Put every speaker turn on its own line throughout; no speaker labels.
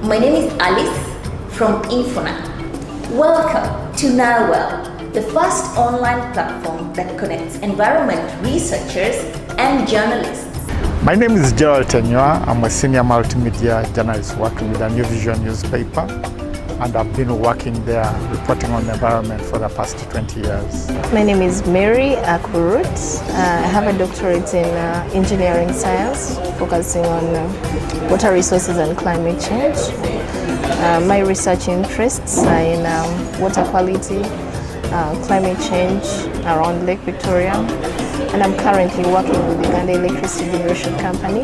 My name is Alice from Infona. Welcome to Nilewell, the first online platform that connects environment researchers and journalists.
My name is Gerald Tenywa. I'm a senior multimedia journalist working with a New Vision newspaper, and I've been working there reporting on the environment for the past 20 years.
My name is Mary Akurut. I have a doctorate in engineering science, focusing on water resources and climate change. My research interests are in water quality, climate change around Lake Victoria, and I'm currently working with the Uganda Electricity Generation Company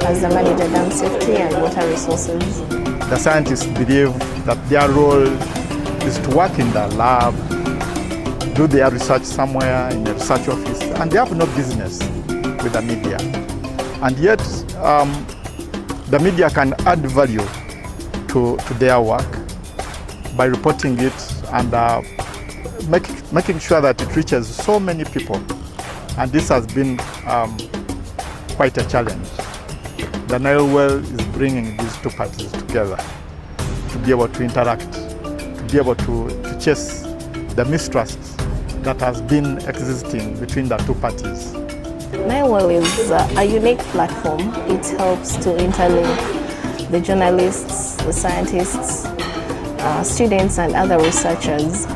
as the manager dam safety and water resources.
The scientists believe that their role is to work in the lab, do their research somewhere in a research office, and they have no business with the media. And yet, the media can add value to their work by reporting it and making sure that it reaches so many people. And this has been quite a challenge. The Nilewell is bringing these two parties together to be able to interact, to be able to chase the mistrust that has been existing between the two parties.
Nilewell is a unique platform. It helps to interlink the journalists, the scientists, students and other researchers.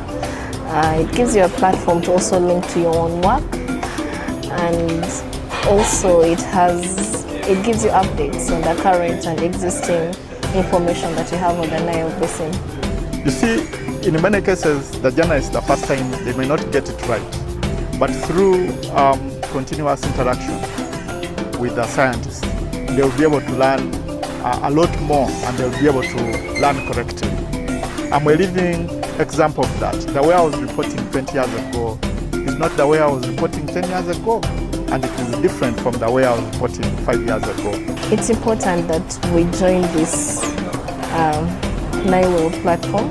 It gives you a platform to also link to your own work, and also it gives you updates on the current and existing information that you have on the Nile Basin.
You see, in many cases, the journalists, the first time, they may not get it right. But through continuous interaction with the scientists, they'll be able to learn a lot more, and they'll be able to learn correctly. I'm a living example of that. The way I was reporting 20 years ago is not the way I was reporting 10 years ago. And it is different from the way I was reporting 5 years ago.
It's important that we join this Nilewell platform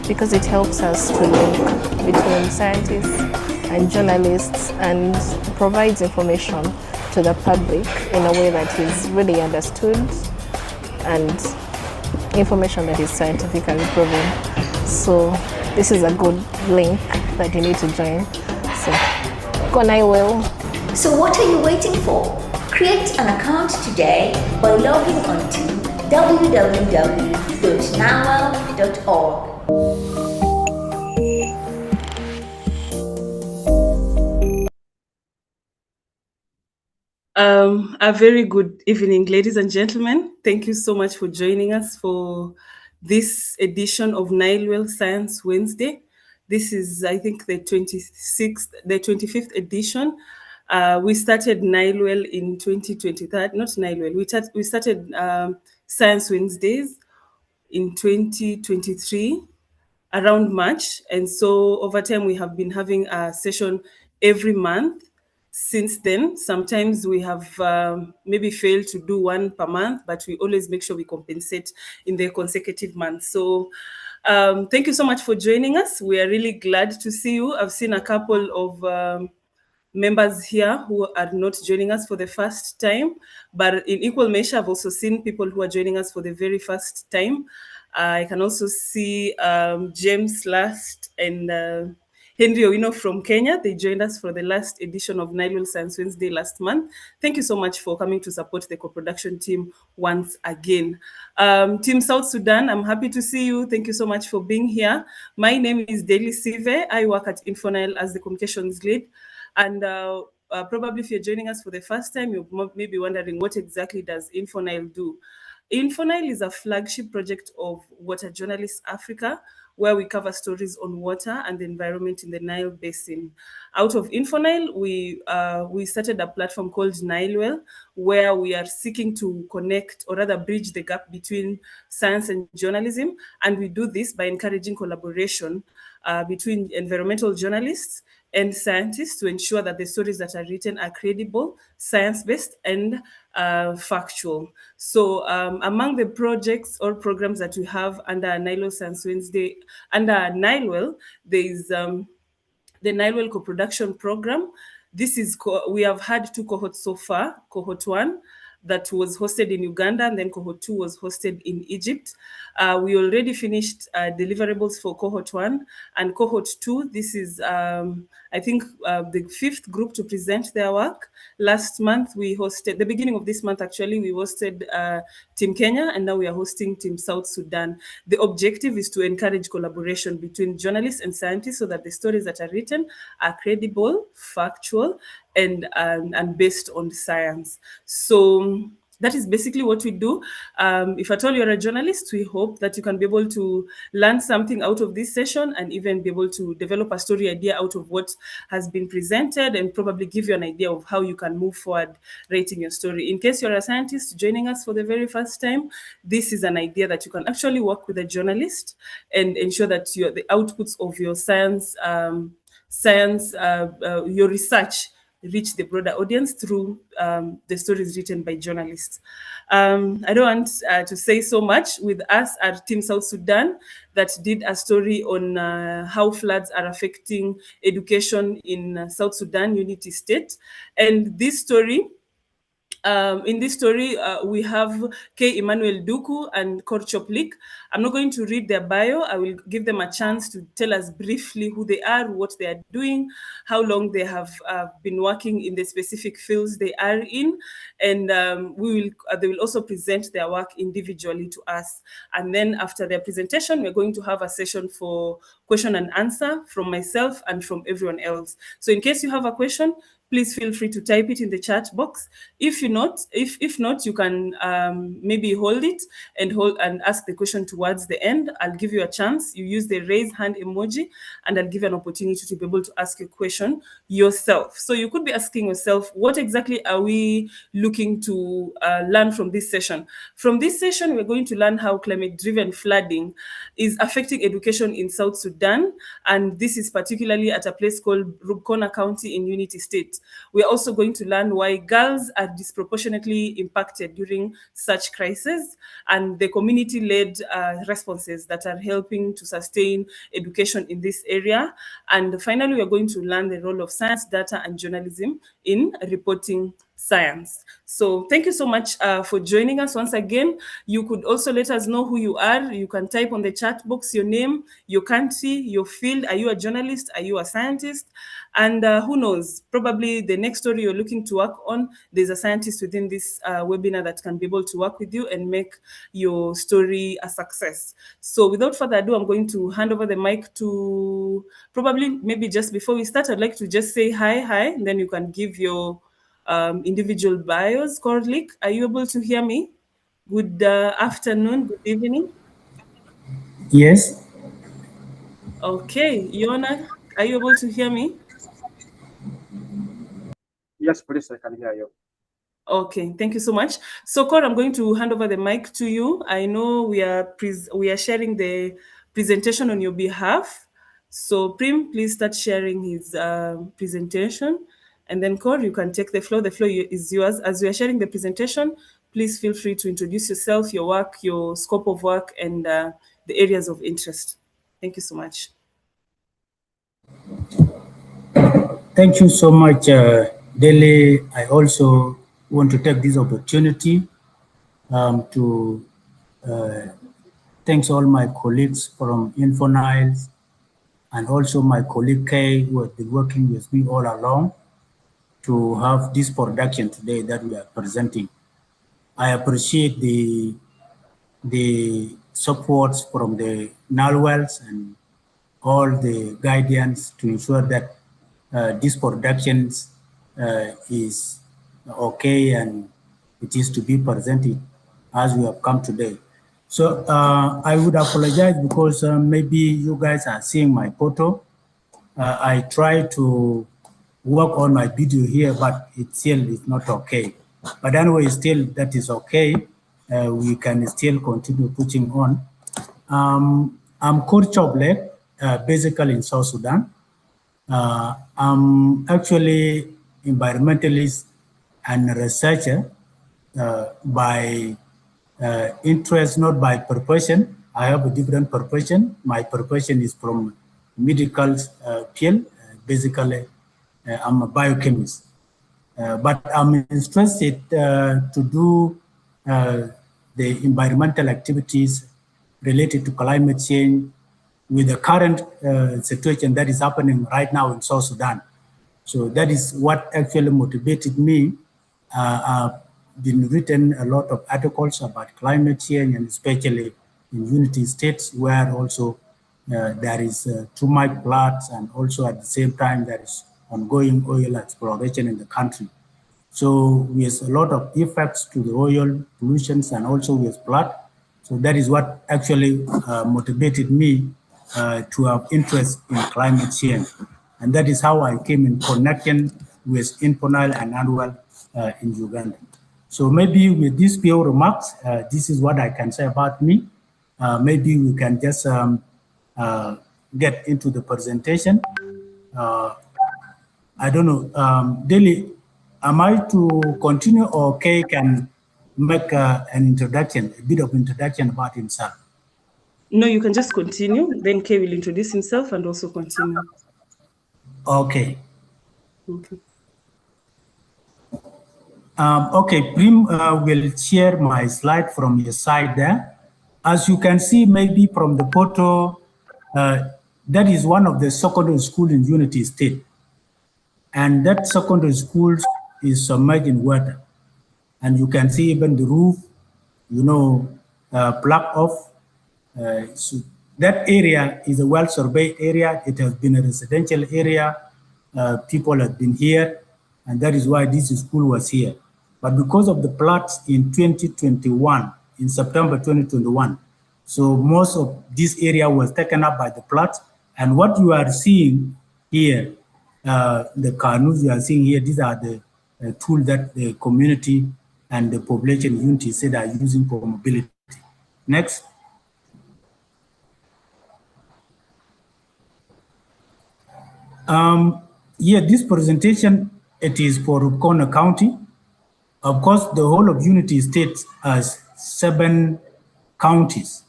because it helps us to link between scientists and journalists and provides information to the public in a way that is really understood and information that is scientifically proven. So this is a good link that you need to join. So go Nilewell.
So what are you waiting for? Create an account today by logging on to www.nilewell.org.
A very good evening, ladies and gentlemen. Thank you so much for joining us for this edition of Nilewell Science Wednesday. This is, I think, the 25th edition. We started Nilewell in 2023, not Nilewell, we started Science Wednesdays in 2023, around March. And so over time, we have been having a session every month. Since then, sometimes we have maybe failed to do one per month, but we always make sure we compensate in the consecutive months. So thank you so much for joining us. We are really glad to see you. I've seen a couple of members here who are not joining us for the first time, but in equal measure, I've also seen people who are joining us for the very first time. I can also see James Last and Henry Owino from Kenya. They joined us for the last edition of Nilewell Science Wednesday last month. Thank you so much for coming to support the co-production team once again. Team South Sudan, I'm happy to see you. Thank you so much for being here. My name is Daily Sive. I work at Infonile as the communications lead. And probably if you're joining us for the first time, you may be wondering, what exactly does Infonile do? Infonile is a flagship project of Water Journalists Africa, where we cover stories on water and the environment in the Nile Basin. Out of Infonile, we started a platform called Nilewell, where we are seeking to connect, or rather bridge the gap between science and journalism. And we do this by encouraging collaboration between environmental journalists and scientists to ensure that the stories that are written are credible, science-based, and factual. So among the projects or programs that we have under Nilewell Science Wednesday, under Nilewell, there is the Nilewell co-production program. This is, we have had two cohorts so far. Cohort 1, that was hosted in Uganda, and then cohort 2 was hosted in Egypt. We already finished deliverables for cohort 1 and cohort 2. This is, I think, the 5th group to present their work. Last month, we hosted, the beginning of this month, actually, we hosted Team Kenya, and now we are hosting Team South Sudan. The objective is to encourage collaboration between journalists and scientists so that the stories that are written are credible, factual, and based on science. So that is basically what we do. If at all you're a journalist, we hope that you can be able to learn something out of this session and even be able to develop a story idea out of what has been presented and probably give you an idea of how you can move forward writing your story. In case you're a scientist joining us for the very first time, this is an idea that you can actually work with a journalist and ensure that the outputs of your your research reach the broader audience through the stories written by journalists. I don't want to say so much. With us at Team South Sudan that did a story on how floods are affecting education in South Sudan Unity State. And this story, in this story, we have Emmanuel Duku and Leek. I'm not going to read their bio. I will give them a chance to tell us briefly who they are, what they are doing, how long they have been working in the specific fields they are in, and they will also present their work individually to us. And then after their presentation, we're going to have a session for question and answer from myself and from everyone else. So in case you have a question, please feel free to type it in the chat box. If not, you can maybe hold it and ask the question towards the end. I'll give you a chance. You use the raise hand emoji, and I'll give you an opportunity to be able to ask your question yourself. So you could be asking yourself, what exactly are we looking to learn from this session? From this session, we're going to learn how climate-driven flooding is affecting education in South Sudan, and this is particularly at a place called Rubkona County in Unity State. We are also going to learn why girls are disproportionately impacted during such crises and the community-led responses that are helping to sustain education in this area. And finally, we are going to learn the role of science, data, and journalism in reporting science. So thank you so much for joining us once again. You could also let us know who you are. You can type on the chat box your name, your country, your field. Are you a journalist? Are you a scientist? And who knows, probably the next story you're looking to work on, there's a scientist within this webinar that can be able to work with you and make your story a success. So without further ado, I'm going to hand over the mic to maybe just before we start, I'd like to just say hi, and then you can give your individual bios. Leek, are you able to hear me? Good afternoon, good evening.
Yes.
Okay, Yona, are you able to hear me?
Yes, please, I can hear you.
Okay, thank you so much. So, Cor, I'm going to hand over the mic to you. I know we are sharing the presentation on your behalf. So, Prim, please start sharing his presentation. And then, Cor, you can take the floor. The floor is yours. As we are sharing the presentation, please feel free to introduce yourself, your work, your scope of work, and the areas of interest. Thank you so much.
Thank you so much, Dele. I also want to take this opportunity to thank all my colleagues from InfoNiles and also my colleague Kay, who has been working with me all along to have this production today that we are presenting. I appreciate the supports from the NALWELS and all the guidance to ensure that this production is okay and it is to be presented as we have come today. So I would apologize because maybe you guys are seeing my photo. I try to work on my video here, but it still is not okay. But anyway, still that is okay. We can still continue pushing on. I'm Kurt Choblek, basically in South Sudan. I'm actually environmentalist and researcher by interest, not by profession. I have a different profession. My profession is from medical field. Basically, I'm a biochemist. But I'm interested to do the environmental activities related to climate change with the current situation that is happening right now in South Sudan. So that is what actually motivated me. I've been written a lot of articles about climate change, and especially in unity states where also there is too much floods, and also at the same time there is ongoing oil exploration in the country. So with a lot of effects to the oil pollutions and also with flood. So that is what actually motivated me to have interest in climate change. And that is how I came in connection with Emmanuel and Emmanuel in Uganda. So maybe with these few remarks, this is what I can say about me. Maybe we can just get into the presentation. I don't know, Deli, am I to continue, or Kay can make an introduction, a bit of introduction about himself?
No, you can just continue. Then Kay will introduce himself and also continue.
Okay.
Okay.
Okay, Prim will share my slide from your side there. As you can see, maybe from the photo, that is one of the secondary school in Unity State. And that secondary school is submerged in water. And you can see even the roof, plugged off. So that area is a well-surveyed area. It has been a residential area. People have been here, and that is why this school was here. But because of the floods in 2021, in September 2021, so most of this area was taken up by the floods. And what you are seeing here, the canoes you are seeing here, these are the tools that the community and the population unity said are using for mobility. Next. This presentation, it is for Rubkona County. Of course, the whole of Unity State has 7 counties.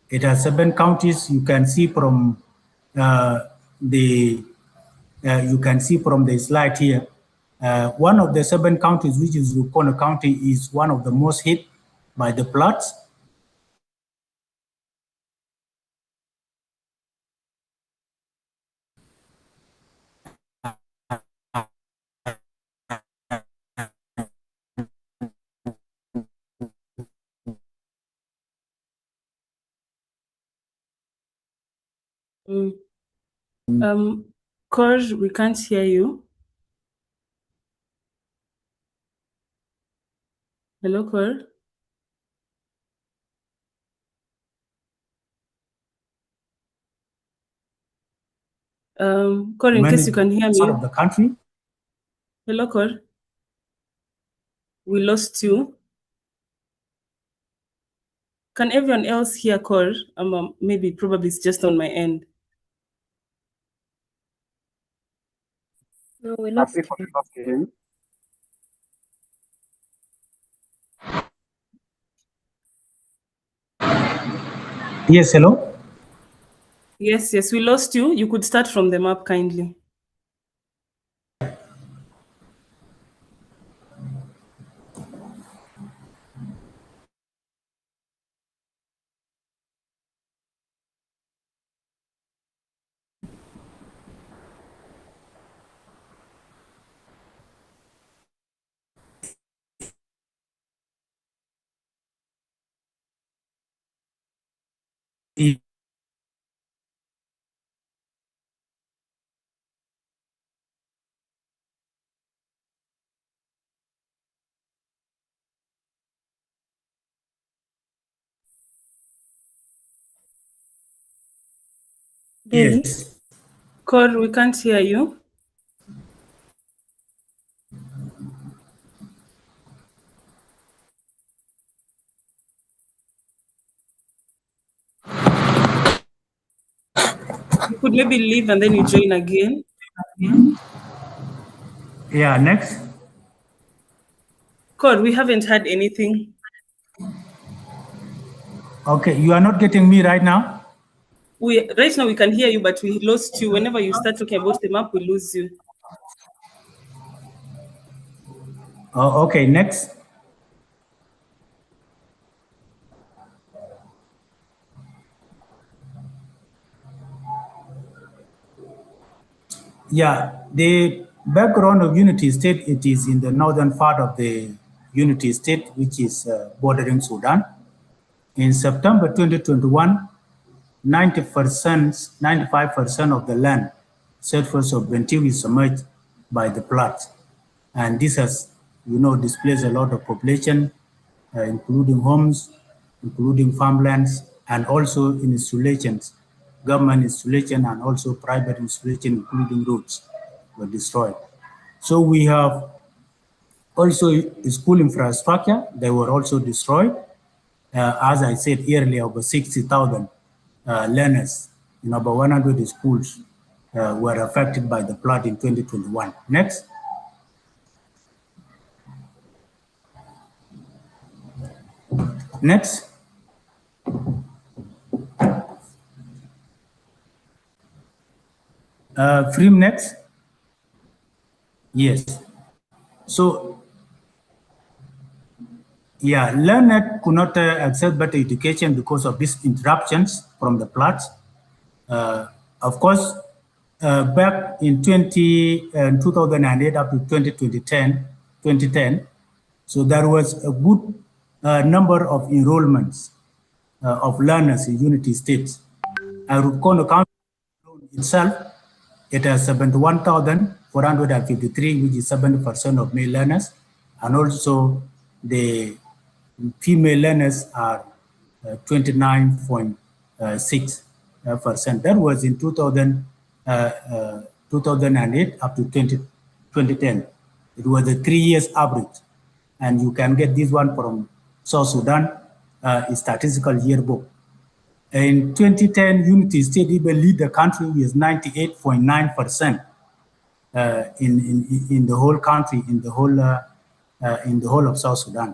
It has 7 counties. You can see from the slide here. One of the 7 counties, which is Rubkona County, is one of the most hit by the floods.
Koj, we can't hear you. Hello, Koj. Koj, in case you can hear me.
Of the country.
Hello, Koj. We lost you. Can everyone else hear Koj? Maybe, probably it's just on my end.
No, we lost
him.
Yes, hello?
Yes, we lost you. You could start from the map kindly.
Yes.
Koj, we can't hear you. You could maybe leave and then you join again.
Yeah, next.
Koj, we haven't heard anything.
Okay, you are not getting me right now?
Right now we can hear you, but we lost you. Whenever you start talking about the map, we lose you.
Okay, next. Yeah, the background of Unity State, it is in the northern part of the Unity State, which is bordering Sudan. In September 2021, 90%, 95% of the land surface of Bentiu is submerged by the floods. And this has, displaced a lot of population, including homes, including farmlands, and also installations, government installation, and also private installation, including roads, were destroyed. So we have also school infrastructure, they were also destroyed. As I said earlier, over 60,000 learners in over 100 schools were affected by the flood in 2021. Next. Next. Frame next. Yes. So, yeah, learners could not access better education because of these interruptions from the floods. Of course, back in 2008 up to 2010, so there was a good number of enrollments of learners in Unity States. Rubkona County itself, it has 71,453, which is 70% of male learners, and also the female learners are 29.6%. That was in 2008 up to 2010. It was a 3 years average. And you can get this one from South Sudan statistical yearbook. In 2010, Unity State even lead the country with 98.9% in the whole country, in the whole of South Sudan,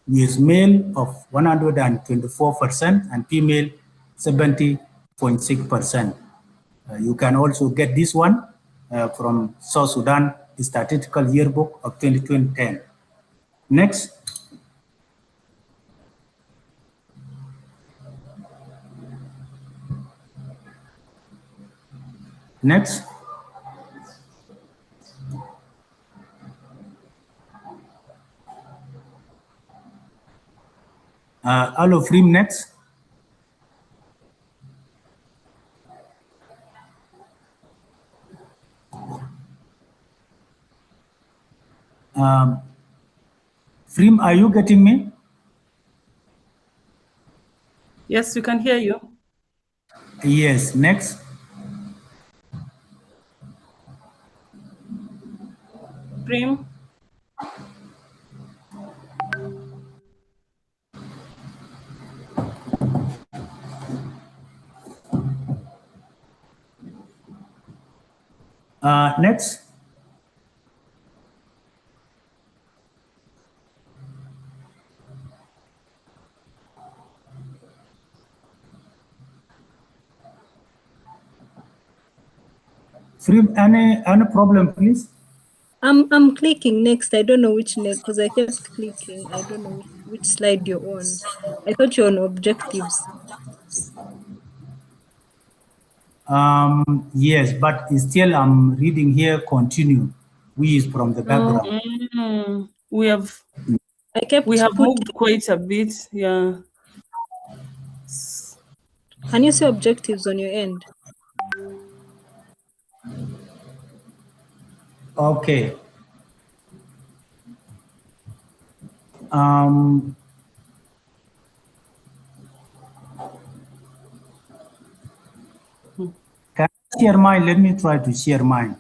with male of 124% and female 70.6%. You can also get this one from South Sudan Statistical Yearbook of 2010. Next. Next. Hello, Frame, next. Frame, are you getting me?
Yes, we can hear you.
Yes, next.
Prim.
Next. Free, any problem, please?
I'm clicking next. I don't know which next because I kept clicking. I don't know which slide you're on. I thought you're on objectives.
Yes, but still I'm reading here continue. We is from the background.
We have moved quite a bit, yeah.
Can you see objectives on your end?
Okay. Can I share mine? Let me try to share mine.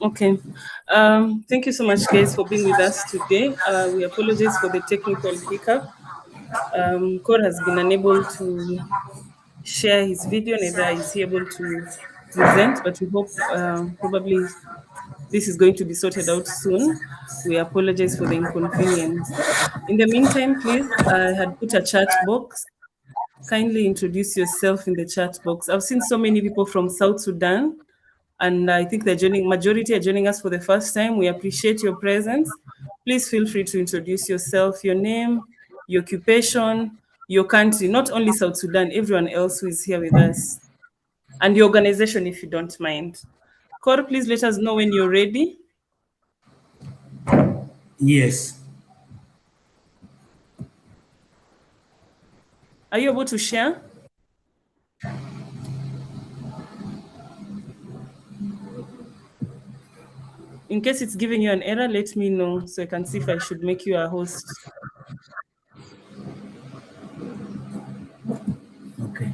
Okay. Thank you so much, guys, for being with us today. We apologize for the technical hiccup. Core has been unable to share his video, neither is he able to present, but we hope probably this is going to be sorted out soon. We apologize for the inconvenience. In the meantime, please, I had put a chat box kindly introduce yourself in the chat box. I've seen so many people from South Sudan, and I think majority are joining us for the first time. We appreciate your presence. Please feel free to introduce yourself, your name, your occupation, your country, not only South Sudan, everyone else who is here with us, and your organization, if you don't mind. Cor, please let us know when you're ready.
Yes.
Are you able to share? In case it's giving you an error, let me know so I can see if I should make you a host.
Okay.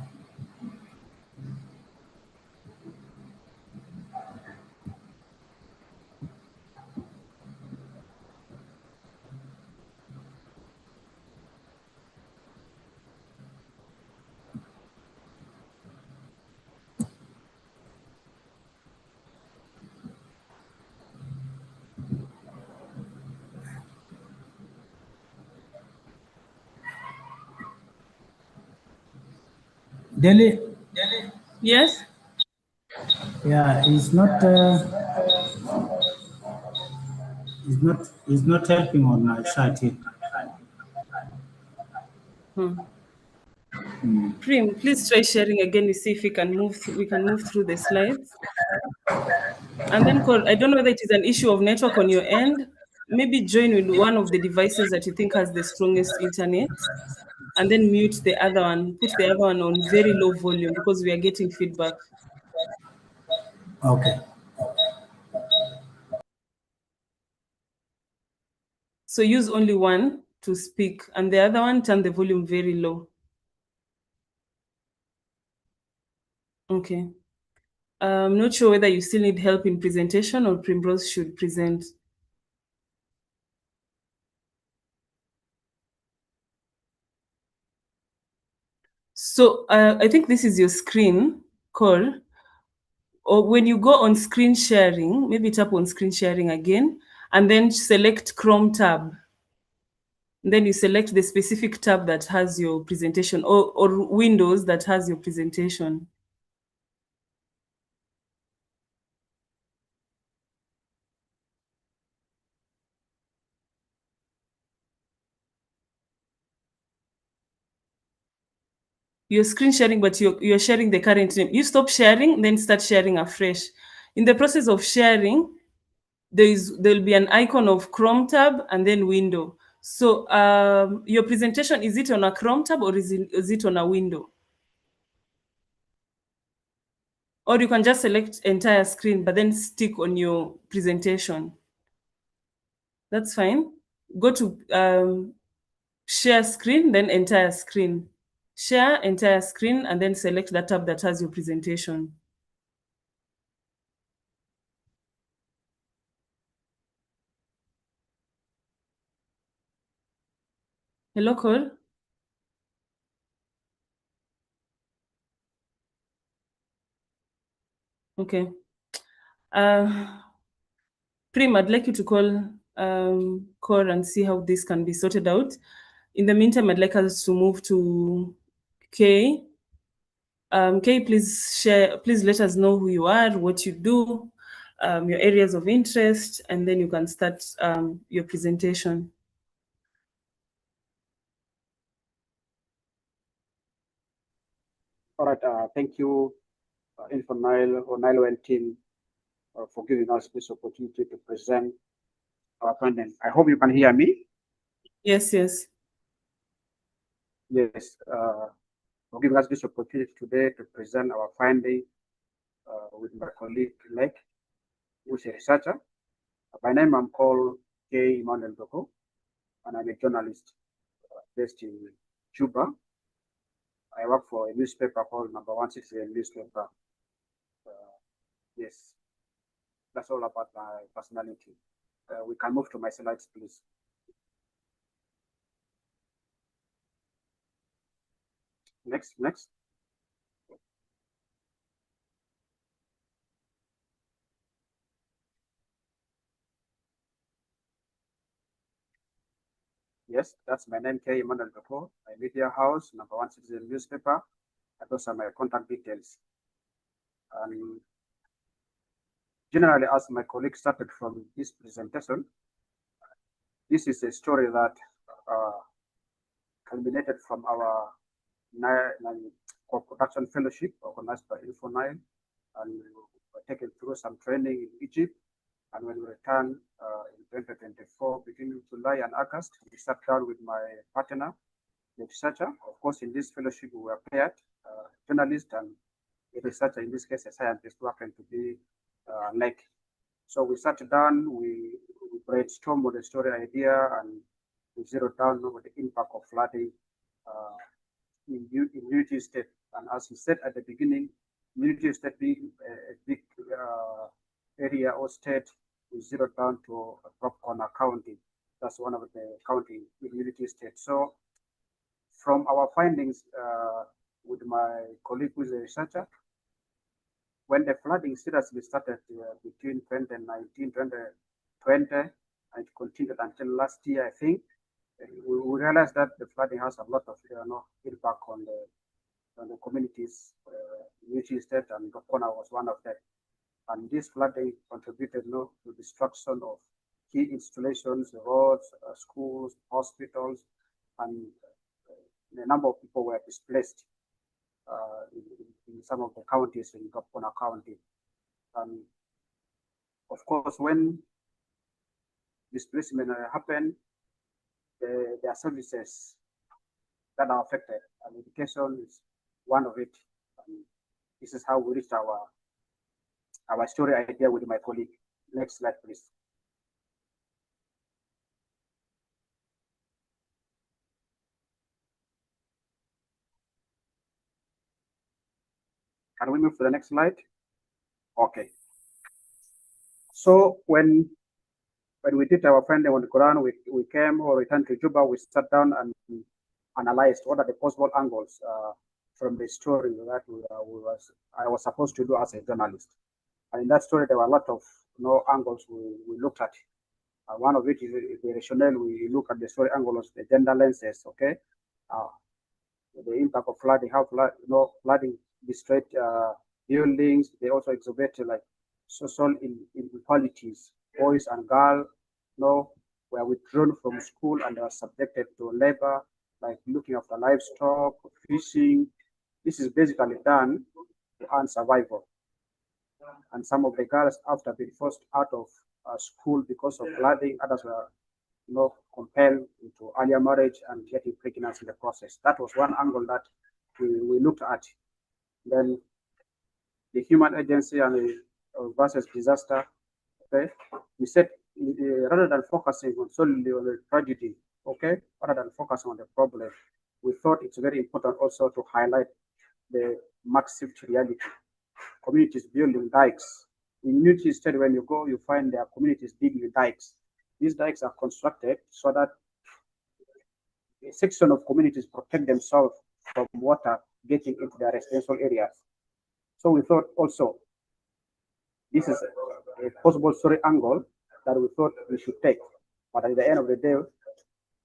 Delhi,
Yes?
yeah, it's not helping on my side here.
Prim, please try sharing again to see if we can move through the slides. And then Cor, I don't know whether it is an issue of network on your end. Maybe join with one of the devices that you think has the strongest internet, and then mute the other one. Put the other one on very low volume because we are getting feedback.
Okay.
So use only one to speak, and the other one, turn the volume very low. Okay. I'm not sure whether you still need help in presentation or Primrose should present. So I think this is your screen, Cor. Or when you go on screen sharing, maybe tap on screen sharing again, and then select Chrome tab. Then you select the specific tab that has your presentation, or Windows that has your presentation. You're screen sharing, but you're sharing the current name. You stop sharing, then start sharing afresh. In the process of sharing, there'll be an icon of Chrome tab and then window. So your presentation, is it on a Chrome tab or is it on a window? Or you can just select entire screen, but then stick on your presentation. That's fine. Go to share screen, then entire screen. Share entire screen, and then select that tab that has your presentation. Hello, Cole. Okay. Prim, I'd like you to call Core and see how this can be sorted out. In the meantime, I'd like us to move to Kay. Kay, please let us know who you are, what you do, your areas of interest, and then you can start your presentation.
All right. Thank you, Info Nile or Nile and team for giving us this opportunity to present our findings. I hope you can hear me.
Yes, yes.
Yes. For giving us this opportunity today to present our finding with my colleague Leek, who is a researcher. By name, I'm called Emmanuel Duku, and I'm a journalist based in Juba. I work for a newspaper called Number 168 newspaper. Yes, that's all about my personality. We can move to my slides, please. Next. Yes, that's my name, Emmanuel, my media house, #1 Citizen newspaper. And those are my contact details. And generally, as my colleague started from this presentation, this is a story that culminated from our co-production fellowship organized by Info9, and we were taken through some training in Egypt. And when we returned in 2024, between July and August, we sat down with my partner, the researcher. Of course, in this fellowship, we were paired, journalist and a researcher, in this case, a scientist who happened to be Leek. So we sat down, we brainstormed with the story idea, and we zeroed down over the impact of flooding in Unity State. And as he said at the beginning, Unity State being a big area or state, we zeroed down to Rubkona County. That's one of the county in Unity State. So from our findings with my colleague who is a researcher, when the flooding seriously started between 2019, 2020, and it continued until last year, I think, we realized that the flooding has a lot of impact on the communities. Unity State and Rubkona was one of them. And this flooding contributed to destruction of key installations, roads, schools, hospitals, and a number of people were displaced in some of the counties in Rubkona County. And of course, when displacement happened, there are services that are affected, and education is one of it. And this is how we reached our story idea with my colleague. Next slide, please. Can we move to the next slide? Okay. So when we did our finding on the ground, we came or returned to Juba, we sat down and analyzed what are the possible angles from the story that I was supposed to do as a journalist. And in that story, there were a lot of angles we looked at. One of it is the rationale. We look at the story angles, the gender lenses, okay? The impact of flooding, how flooding destroyed buildings. They also exhibit like social inequalities. Boys and girls, were withdrawn from school and are subjected to labor, like looking after livestock, fishing. This is basically done to earn survival. And some of the girls, after being forced out of school because of flooding, others were compelled into earlier marriage and getting pregnant in the process. That was one angle that we looked at. Then the human agency and versus disaster. Okay, we said rather than focusing solely on the tragedy, okay, rather than focusing on the problem, we thought it's very important also to highlight the massive reality. Communities building dikes. In Unity State, when you go, you find there are communities digging dikes. These dikes are constructed so that a section of communities protect themselves from water getting into their residential areas. So we thought also this is a possible story angle that we thought we should take. But at the end of the day,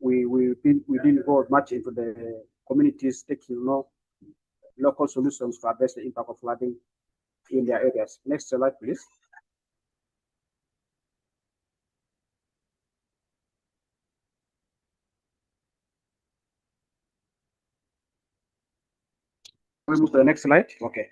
we didn't go much into the communities taking local solutions to address the impact of flooding in their areas. Next slide, please. We move to the next slide. Okay.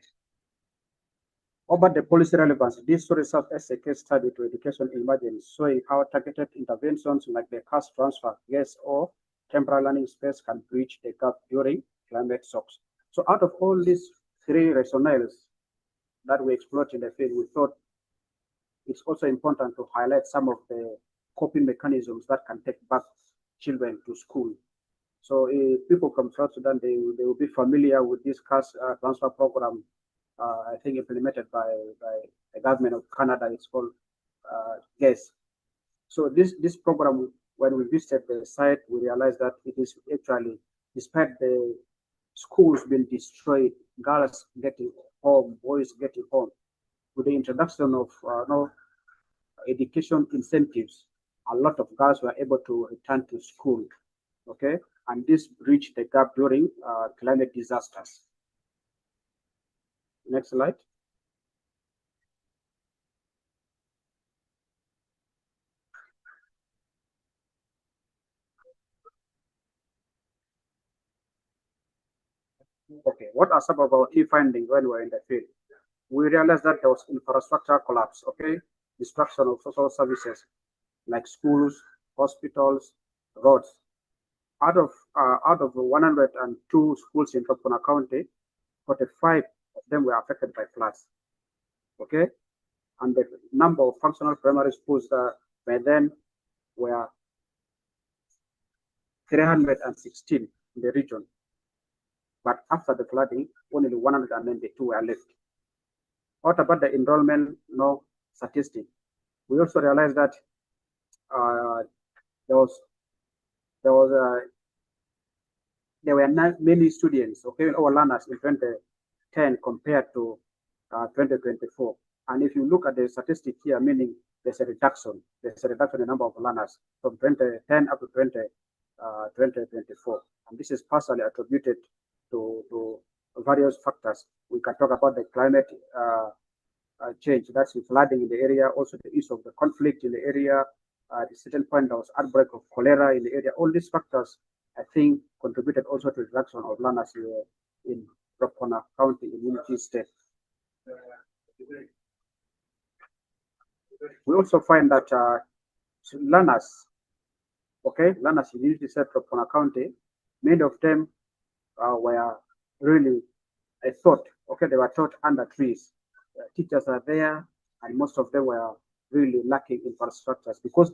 About the policy relevance, this story serves as a case study to education emergence, showing how targeted interventions like the cash transfer, GESS, or temporary learning space can bridge the gap during climate shocks. So out of all these three rationales that we explored in the field, we thought it's also important to highlight some of the coping mechanisms that can take back children to school. So people from South Sudan, they will be familiar with this cash transfer program, I think implemented by the government of Canada. It's called GESS. So this program, when we visited the site, we realized that it is actually, despite the schools being destroyed, girls getting home, boys getting home, with the introduction of education incentives, a lot of girls were able to return to school. okay? And this bridged the gap during climate disasters. Next slide. Okay, what are some of our key findings when we were in the field? We realized that there was infrastructure collapse, okay? Destruction of social services like schools, hospitals, roads. Out of the 102 schools in Rubkona County, 45 of them were affected by floods, okay? And the number of functional primary schools by then were 316 in the region. But after the flooding, only 192 were left. What about the enrollment statistic? We also realized that there were not many students, okay, or learners in 2010 compared to 2024. And if you look at the statistic here, meaning there's a reduction in the number of learners from 2010 up to 2024. And this is partially attributed to various factors. We can talk about the climate change, that's the flooding in the area, also the issue of the conflict in the area. At a certain point, there was outbreak of cholera in the area. All these factors, I think, contributed also to the reduction of learners in Rubkona County, in Unity State. We also find that learners in Unity State, Rubkona County, many of them were really, they were taught under trees. Teachers are there, and most of them were really lacking infrastructures because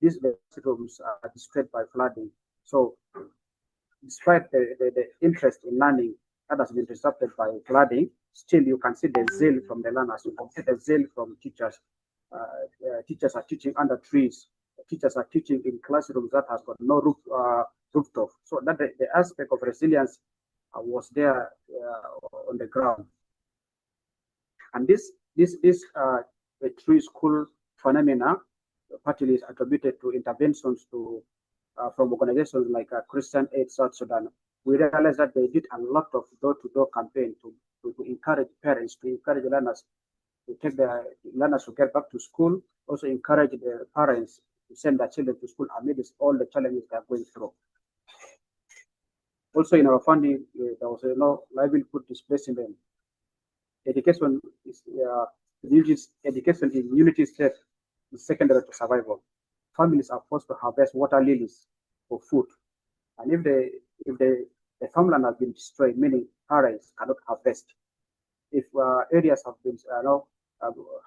these rooms are destroyed by flooding. So despite the interest in learning that has been disrupted by flooding, still you can see the zeal from the learners, you can see the zeal from teachers. Teachers are teaching under trees. Teachers are teaching in classrooms that has got no rooftop. So that the aspect of resilience was there on the ground. And this the tree school phenomena partly is attributed to interventions from organizations like Christian Aid South Sudan. We realized that they did a lot of door-to-door campaign to encourage parents, to encourage learners to take their learners to get back to school, also encourage the parents to send their children to school amidst all the challenges they are going through. Also in our funding, there was livelihood displacement. Education in Unity State is secondary to survival. Families are forced to harvest water lilies for food, and if the farmland has been destroyed, meaning parents cannot harvest. If areas have been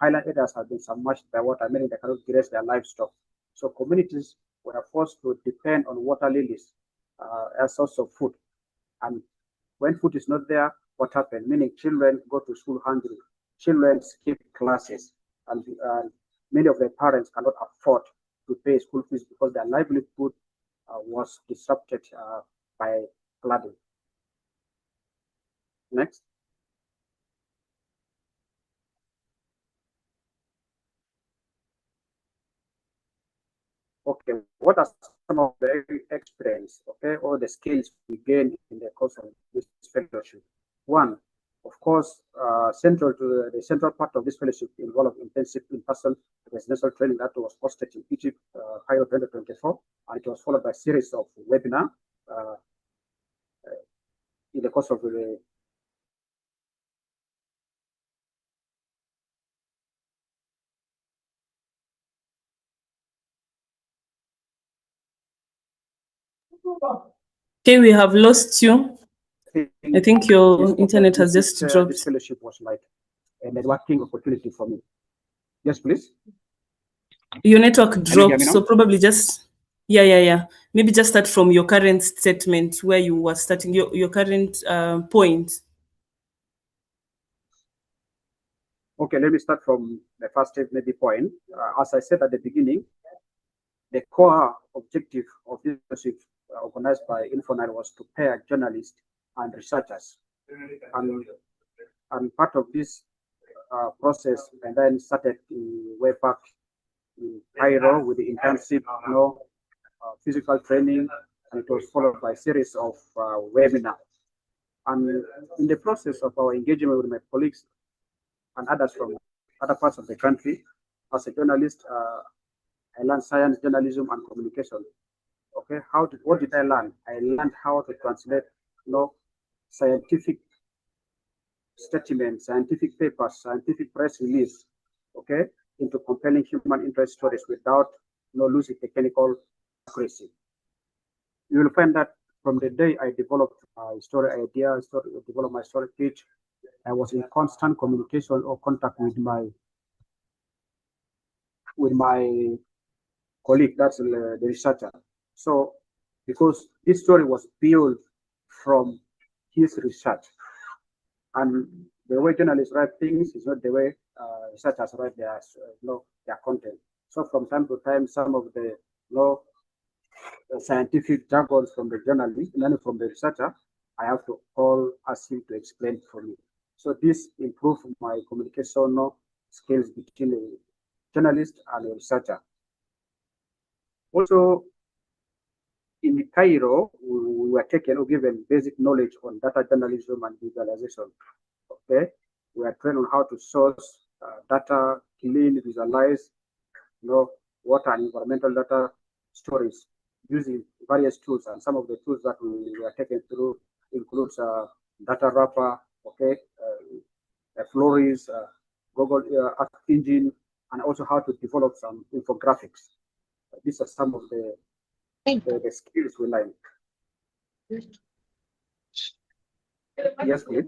highland areas have been submerged by water, meaning they cannot graze their livestock. So communities were forced to depend on water lilies as source of food, and when food is not there, what happened? Meaning children go to school hungry, children skip classes, and many of their parents cannot afford to pay school fees because their livelihood was disrupted by flooding. Next. Okay, what are some of the experience, okay, or the skills we gain in the course of this fellowship? One, of course, central to the central part of this fellowship involved intensive in-person residential training that was hosted in Egypt, Cairo 2024, and it was followed by a series of webinars in the course of the
Okay, we have lost you. I think your internet has just dropped.
This fellowship was like a networking opportunity for me. Yes, please.
Your network dropped, so probably just, yeah. Maybe just start from your current statement where you were starting, your current point.
Okay, let me start from the first maybe point. As I said at the beginning, the core objective of this fellowship organized by Infonile was to pair journalists and researchers. And part of this process and then started way back in Cairo with the intensive physical training, and it was followed by a series of webinars. And in the process of our engagement with my colleagues and others from other parts of the country, as a journalist, I learned science, journalism, and communication. Okay, what did I learn? I learned how to translate, scientific statements, scientific papers, scientific press release, okay, into compelling human interest stories without losing technical accuracy. You will find that from the day I developed my story idea, developed my story pitch, I was in constant communication or contact with my colleague, that's the researcher. So, because this story was built from his research, and the way journalists write things is not the way researchers write their content. So, from time to time, some of the scientific jargons from the journalist and then from the researcher, I have to ask him to explain for me. So this improved my communication skills between a journalist and a researcher. Also, in Cairo, we were given basic knowledge on data journalism and visualization. Okay, we are trained on how to source data, clean, visualize, water and environmental data stories using various tools, and some of the tools that we were taken through includes data wrapper, okay, Flores, Google Earth Engine, and also how to develop some infographics. These are some of the skills we learned. Yes, please.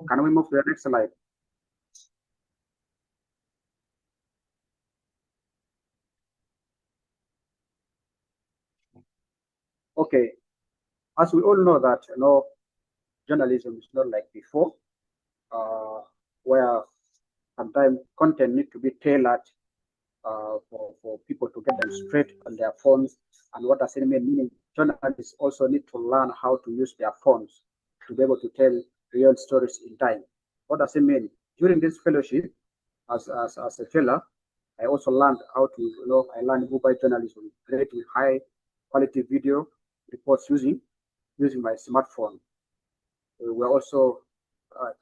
Can we move to the next slide? Okay, as we all know that journalism is not like before, where sometimes content needs to be tailored for people to get them straight on their phones. And what does it mean? Meaning journalists also need to learn how to use their phones to be able to tell real stories in time. What does it mean? During this fellowship, as a fellow, I also learned how to, I learned mobile journalism, creating high quality video reports using my smartphone. We were also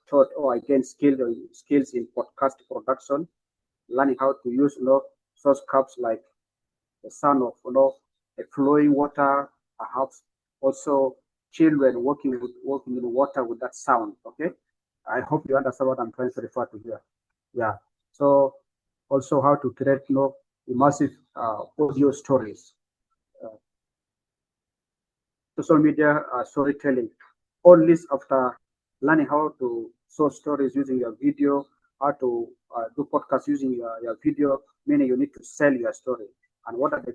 taught, I gained skills in podcast production, learning how to use source cups like the sound of a flowing water, perhaps also children working in water with that sound. Okay, I hope you understand what I'm trying to refer to here. Yeah. So also how to create immersive audio stories, social media storytelling. All this after learning how to source stories using your video, how to do podcasts using your video, meaning you need to sell your story. And what are the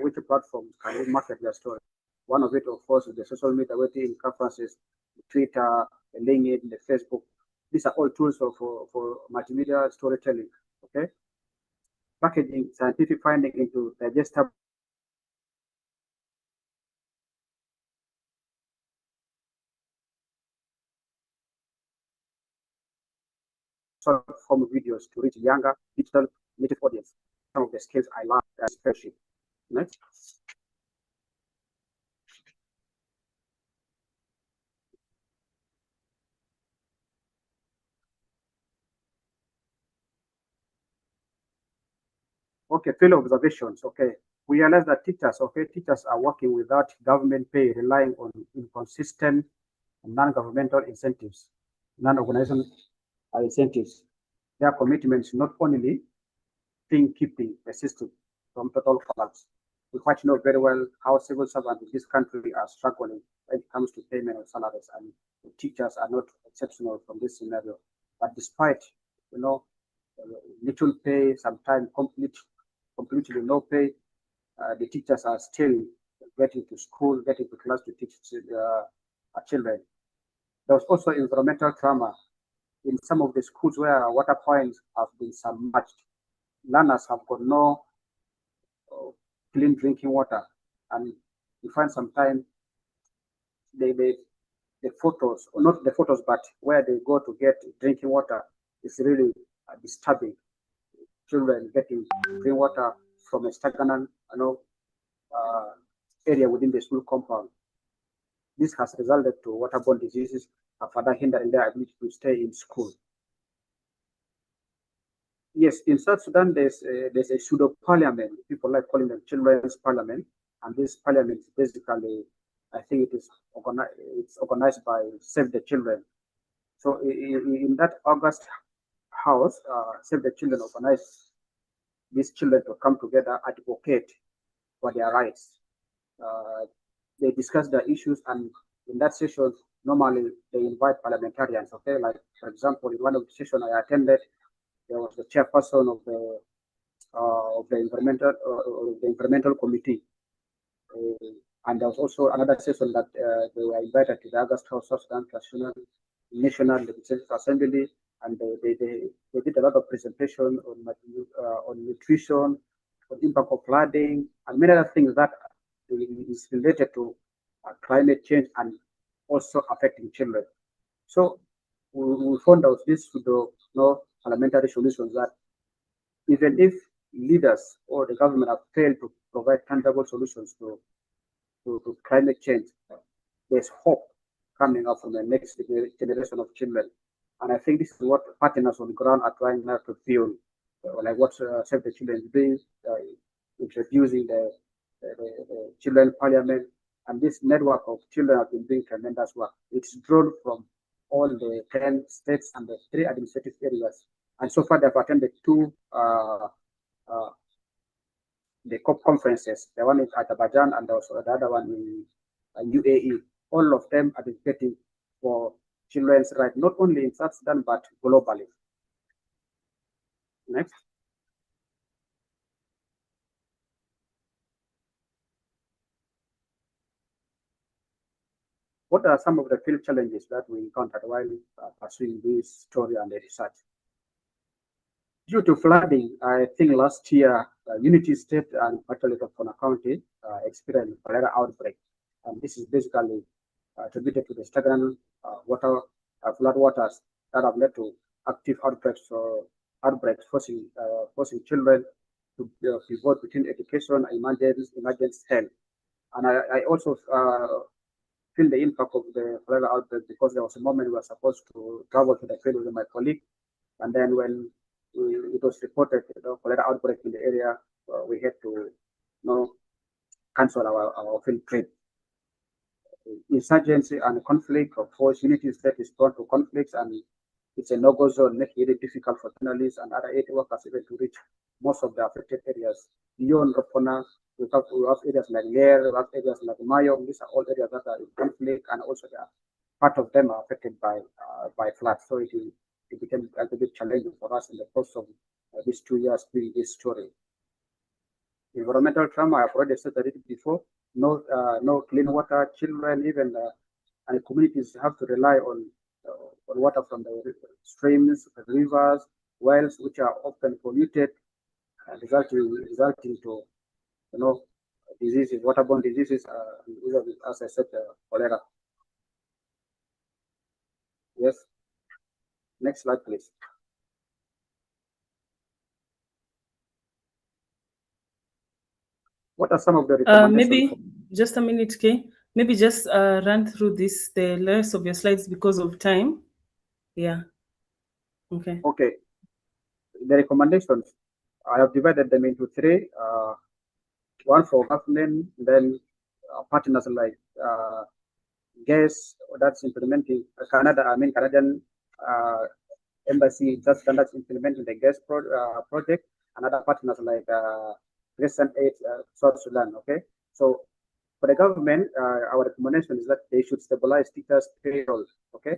which platforms can you market your story? One of it, of course, is the social media, in conferences, Twitter, the LinkedIn, the Facebook. These are all tools for multimedia storytelling. Okay, packaging scientific finding into digestible short form videos to reach younger digital native audience. Some of the skills I learned as spreadsheet. Next. Okay, field observations. Okay, we realize that teachers are working without government pay, relying on inconsistent non-governmental incentives, non-organizational incentives. Their commitments not only keeping the system from total collapse. We quite know very well how civil servants in this country are struggling when it comes to payment of salaries, and the teachers are not exceptional from this scenario. But despite little pay, sometimes completely no pay, the teachers are still getting to school, getting to class to teach children. There was also environmental trauma in some of the schools where water points have been submerged. Learners have got no clean drinking water, and you find sometimes the photos, or not the photos, but where they go to get drinking water is really disturbing. Children getting clean water from a stagnant, area within the school compound. This has resulted to waterborne diseases and further hindering their ability to stay in school. Yes, in South Sudan, there's a pseudo parliament. People like calling them children's parliament, and this parliament is basically, I think it's organized by Save the Children. So in that August house, Save the Children organized these children to come together, advocate for their rights. They discuss their issues, and in that session, normally they invite parliamentarians. Okay, like for example, in one of the sessions I attended, there was the chairperson of the environmental committee, and there was also another session that they were invited to the August House South Sudan National Legislative Assembly, and they did a lot of presentation on nutrition, on impact of flooding, and many other things that is related to climate change and also affecting children. So we found out this with the parliamentary solutions that even if leaders or the government have failed to provide tangible solutions to climate change, there's hope coming up from the next generation of children. And I think this is what partners on the ground are trying now to build, like what Save the Children is doing, introducing the children parliament, and this network of children have been doing tremendous work. It's drawn from all the 10 states and the 3 administrative areas. And so far they've attended 2 the COP conferences. The one in Azerbaijan and also the other one in UAE. All of them are advocating for children's rights, not only in South Sudan, but globally. Next. What are some of the field challenges that we encountered while pursuing this story and the research? Due to flooding, I think last year, Unity State and particularly Rubkona County experienced cholera outbreak. And this is basically attributed to the stagnant flood waters that have led to active outbreaks, forcing children to pivot between education and emergency health. And I also feel the impact of the cholera outbreak because there was a moment we were supposed to travel to the field with my colleague, and then when it was reported cholera outbreak in the area, we had to cancel our field trip. Insurgency and conflict, of course, Unity State is prone to conflicts, and it's a no-go zone, making it difficult for journalists and other aid workers even to reach most of the affected areas. Beyond Rubkona, we have areas like Leek, we have areas like Mayom. These are all areas that are in conflict, and also part of them are affected by floods. So it became a little bit challenging for us in the course of these 2 years doing this story. Environmental trauma, I've already said that it before. No clean water. Children, even and communities have to rely on water from the streams, rivers, wells, which are often polluted, resulting to diseases, waterborne diseases, as I said, cholera. Yes. Next slide, please. What are some of the recommendations?
Maybe just a minute, okay? Maybe just run through the rest of your slides because of time. Yeah. Okay.
Okay. The recommendations, I have divided them into 3. One for government, then partners like GESS, that's implementing Canadian embassy in South Sudan that's implementing the GESS project, and other partners like Recent Aid South Sudan. Okay, so for the government, our recommendation is that they should stabilize teachers' payroll. Okay,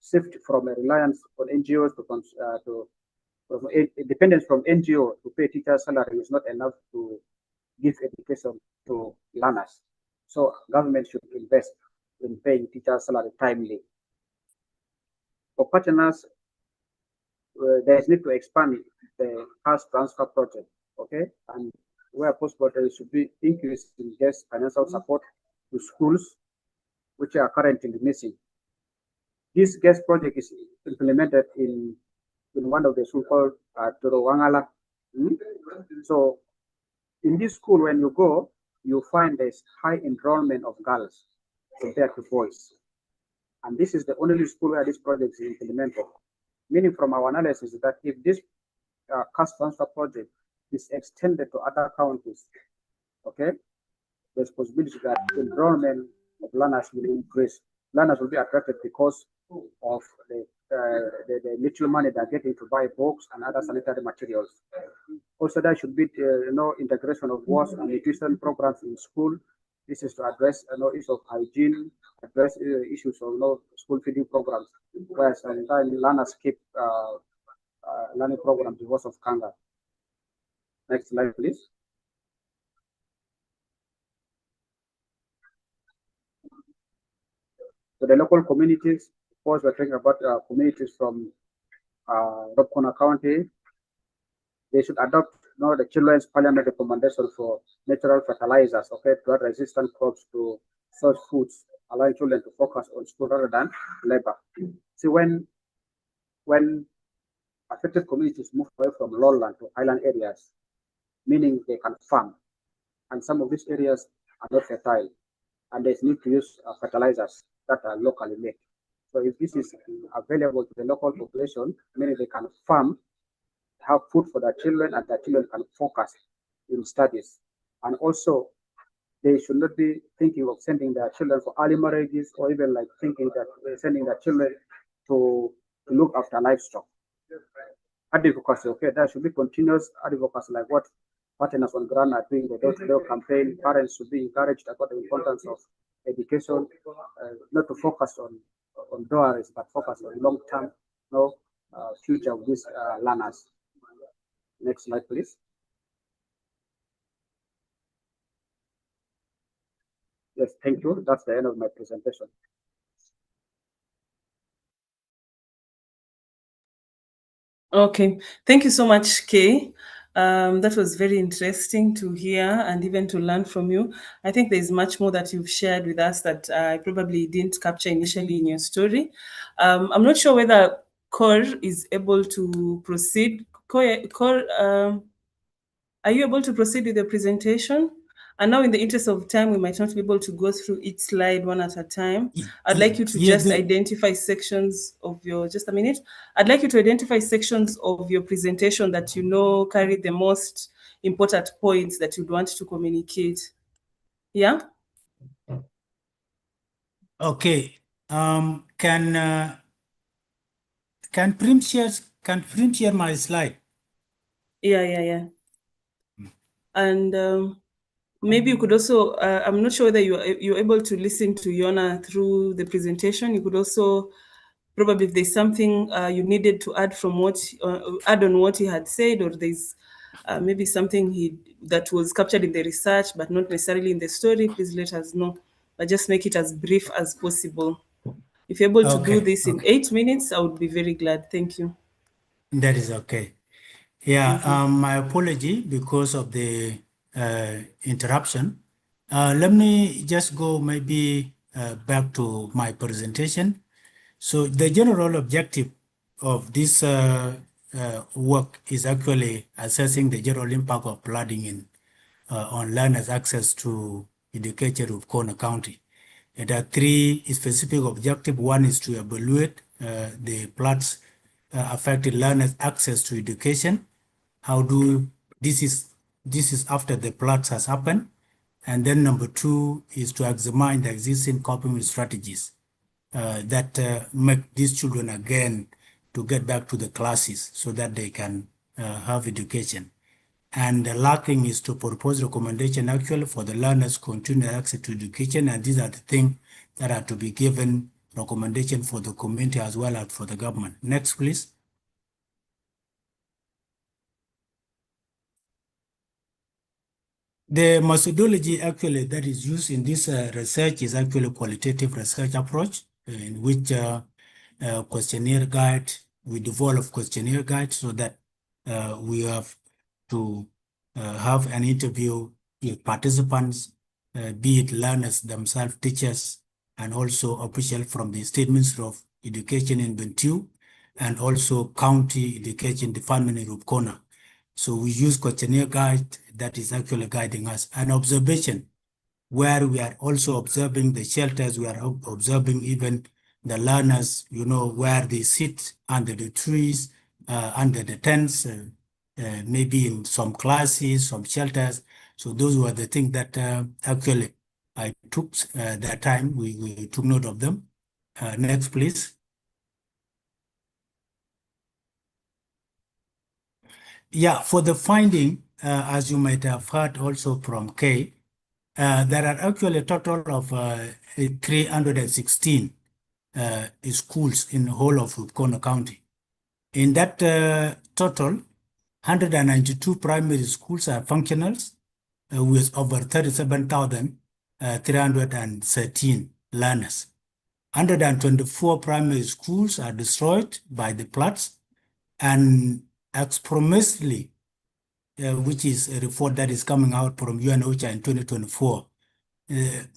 shift from a reliance on NGOs to dependence from NGO to pay teachers' salary is not enough to give education to learners. So government should invest in paying teachers' salary timely. For partners, there is need to expand the cash transfer project. Okay, and where possible, there should be increase in GESS financial support to schools which are currently missing. This GESS project is implemented in in one of the schools called Turowangala. So in this school, when you go, you find there's high enrollment of girls compared to boys. And this is the only school where this project is implemented. Meaning from our analysis that if this caste transfer project is extended to other counties, okay, there's possibility that enrollment of learners will increase. Learners will be attracted because of the little money they're getting to buy books and other sanitary materials. Also, there should be integration of WASH and nutrition programs in school. This is to address issues of hygiene, address issues of school feeding programs, where sometimes learners keep learning programs because of hunger. Next slide, please. So the local communities, of course, we're talking about communities from Rubkona County. They should adopt the Children's Parliament recommendation for natural fertilizers, okay, drought-resistant crops to source foods, allowing children to focus on school rather than labor. See, when affected communities move away from lowland to highland areas, meaning they can farm, and some of these areas are not fertile, and there's need to use fertilizers that are locally made. So if this is available to the local population, meaning they can farm, have food for their children, and their children can focus in studies. And also, they should not be thinking of sending their children for early marriages, or even like thinking that they're sending their children to look after livestock. Advocacy, okay, there should be continuous advocacy, like what partners on ground are doing, the door-to-door campaign. Parents should be encouraged about the importance of education, not to focus on dowries, but focus on long-term future of these learners. Next slide, please. Yes, thank you. That's the end of my presentation.
Okay, thank you so much, Kay. That was very interesting to hear and even to learn from you. I think there's much more that you've shared with us that I probably didn't capture initially in your story. I'm not sure whether Kor is able to proceed. Kor, are you able to proceed with the presentation? And now, in the interest of time, we might not be able to go through each slide one at a time. I'd like you to just identify sections of your, just a minute. I'd like you to identify sections of your presentation that you know carry the most important points that you'd want to communicate. Yeah?
Okay. Can Prim share my slide?
Yeah. And maybe you could also, I'm not sure whether you're able to listen to Yona through the presentation. You could also, probably if there's something you needed to add from add on what he had said, or there's maybe something that was captured in the research but not necessarily in the story, please let us know. But just make it as brief as possible. If you're able to do this in 8 minutes, I would be very glad. Thank you.
That is okay. Yeah, my apology because of the interruption. Let me just go maybe back to my presentation. So the general objective of this work is actually assessing the general impact of flooding on learners' access to education of Rubkona County. And there are three specific objectives. One is to evaluate the floods affected learners' access to education. How do this is after the floods has happened. And then number two is to examine the existing coping strategies that make these children again to get back to the classes so that they can have education. And the last thing is to propose recommendation actually for the learners continue access to education. And these are the things that are to be given recommendation for the community as well as for the government. Next, please. The methodology actually that is used in this research is actually a qualitative research approach in which questionnaire guide, we develop questionnaire guide so that we have to have an interview with participants, be it learners themselves, teachers, and also officials from the State Ministry of Education in Bentiu, and also county education department in Rubkona. So we use questionnaire guide that is actually guiding us. An observation where we are also observing the shelters, we are observing even the learners, where they sit under the trees, under the tents, maybe in some classes, some shelters. So those were the things that actually I took that time. We took note of them. Next, please. Yeah, for the finding, as you might have heard also from Kay, there are actually a total of 316 schools in the whole of Rubkona County. In that total, 192 primary schools are functional with over 37,313 learners. 124 primary schools are destroyed by the floods, and approximately, which is a report that is coming out from UNOCHA in 2024,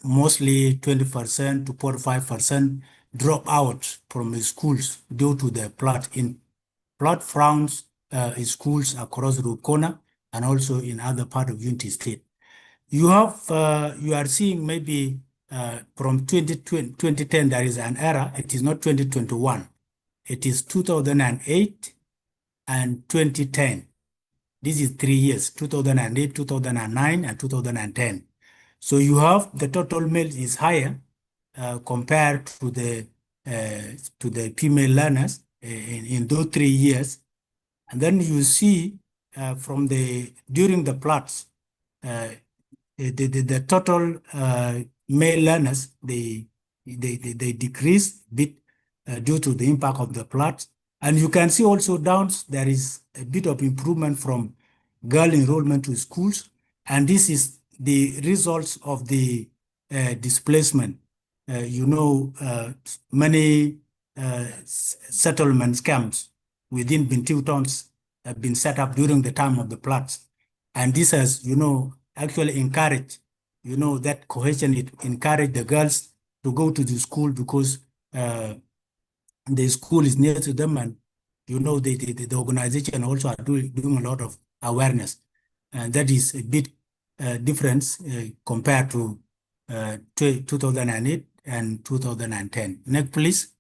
mostly 20% to 45% drop out from the schools due to the flood in frowns schools across Rubkona and also in other part of Unity State. You are seeing maybe from 2010 there is an error. It is not 2021. It is 2008 and 2010. This is 3 years, 2008, 2009, and 2010. So you have the total male is higher compared to the female learners in those 3 years. And then you see during the floods, the total male learners, they decrease a bit due to the impact of the floods. And you can see also there is a bit of improvement from girl enrollment to schools. And this is the results of the displacement. Many settlement camps within Bintiu towns have been set up during the time of the floods. And this has, actually encouraged, that cohesion. It encouraged the girls to go to the school because the school is near to them, and the organization also are doing a lot of awareness, and that is a bit difference compared to 2008 and 2010. Next, please.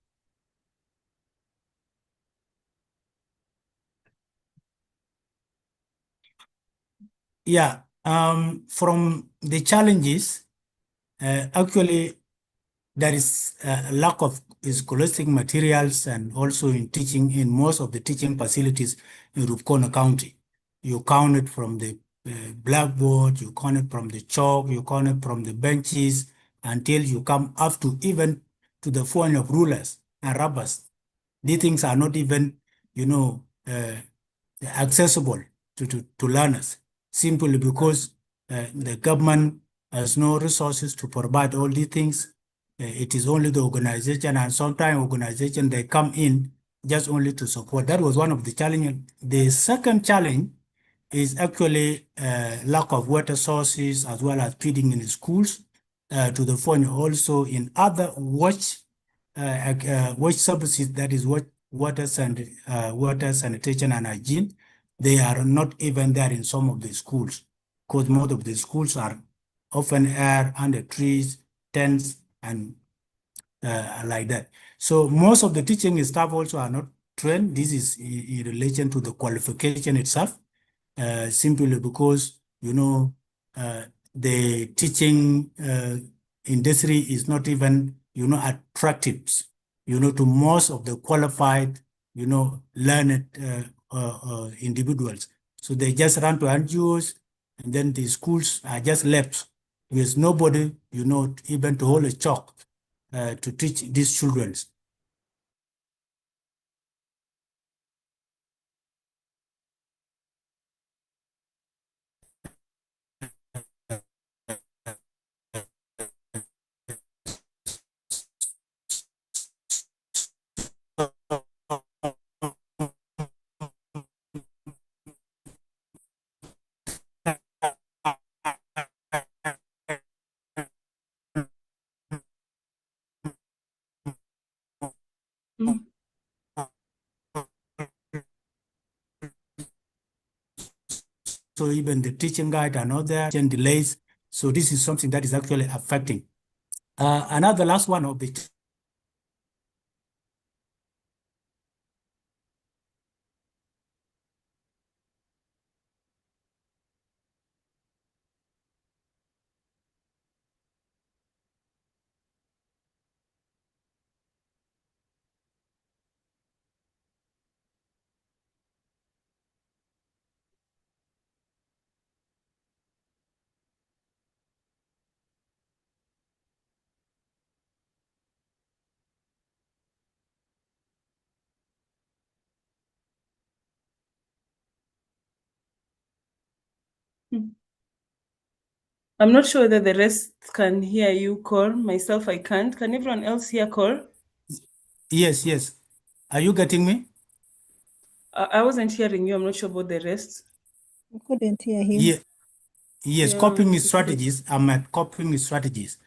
Yeah, from the challenges, actually, there is a lack of scholastic materials and also in most of the teaching facilities in Rubkona County. You count it from the blackboard, you count it from the chalk, you count it from the benches until you come up to even to the phone of rulers and rubbers. These things are not even, accessible to learners, simply because the government has no resources to provide all these things. It is only the organization, and sometimes organization, they come in just only to support. That was one of the challenges. The second challenge is actually lack of water sources as well as feeding in the schools, to the point also in other waste services, that is water sanitation and hygiene. They are not even there in some of the schools, because most of the schools are open air, under trees, tents, and like that. So most of the teaching staff also are not trained. This is in relation to the qualification itself, simply because, the teaching industry is not even, attractive, to most of the qualified, learned individuals. So they just run to NGOs, and then the schools are just left with nobody, even to hold a chalk to teach these children. also even the teaching guide are not there, and delays. So this is something that is actually affecting. Another last one of the
I'm not sure whether the rest can hear you, Cor. Myself, I can't. Can everyone else hear Cor?
Yes, yes. Are you getting me?
I wasn't hearing you. I'm not sure about the rest.
I couldn't hear him.
Yeah. Yes,
Yeah,
coping strategies. I'm at coping strategies.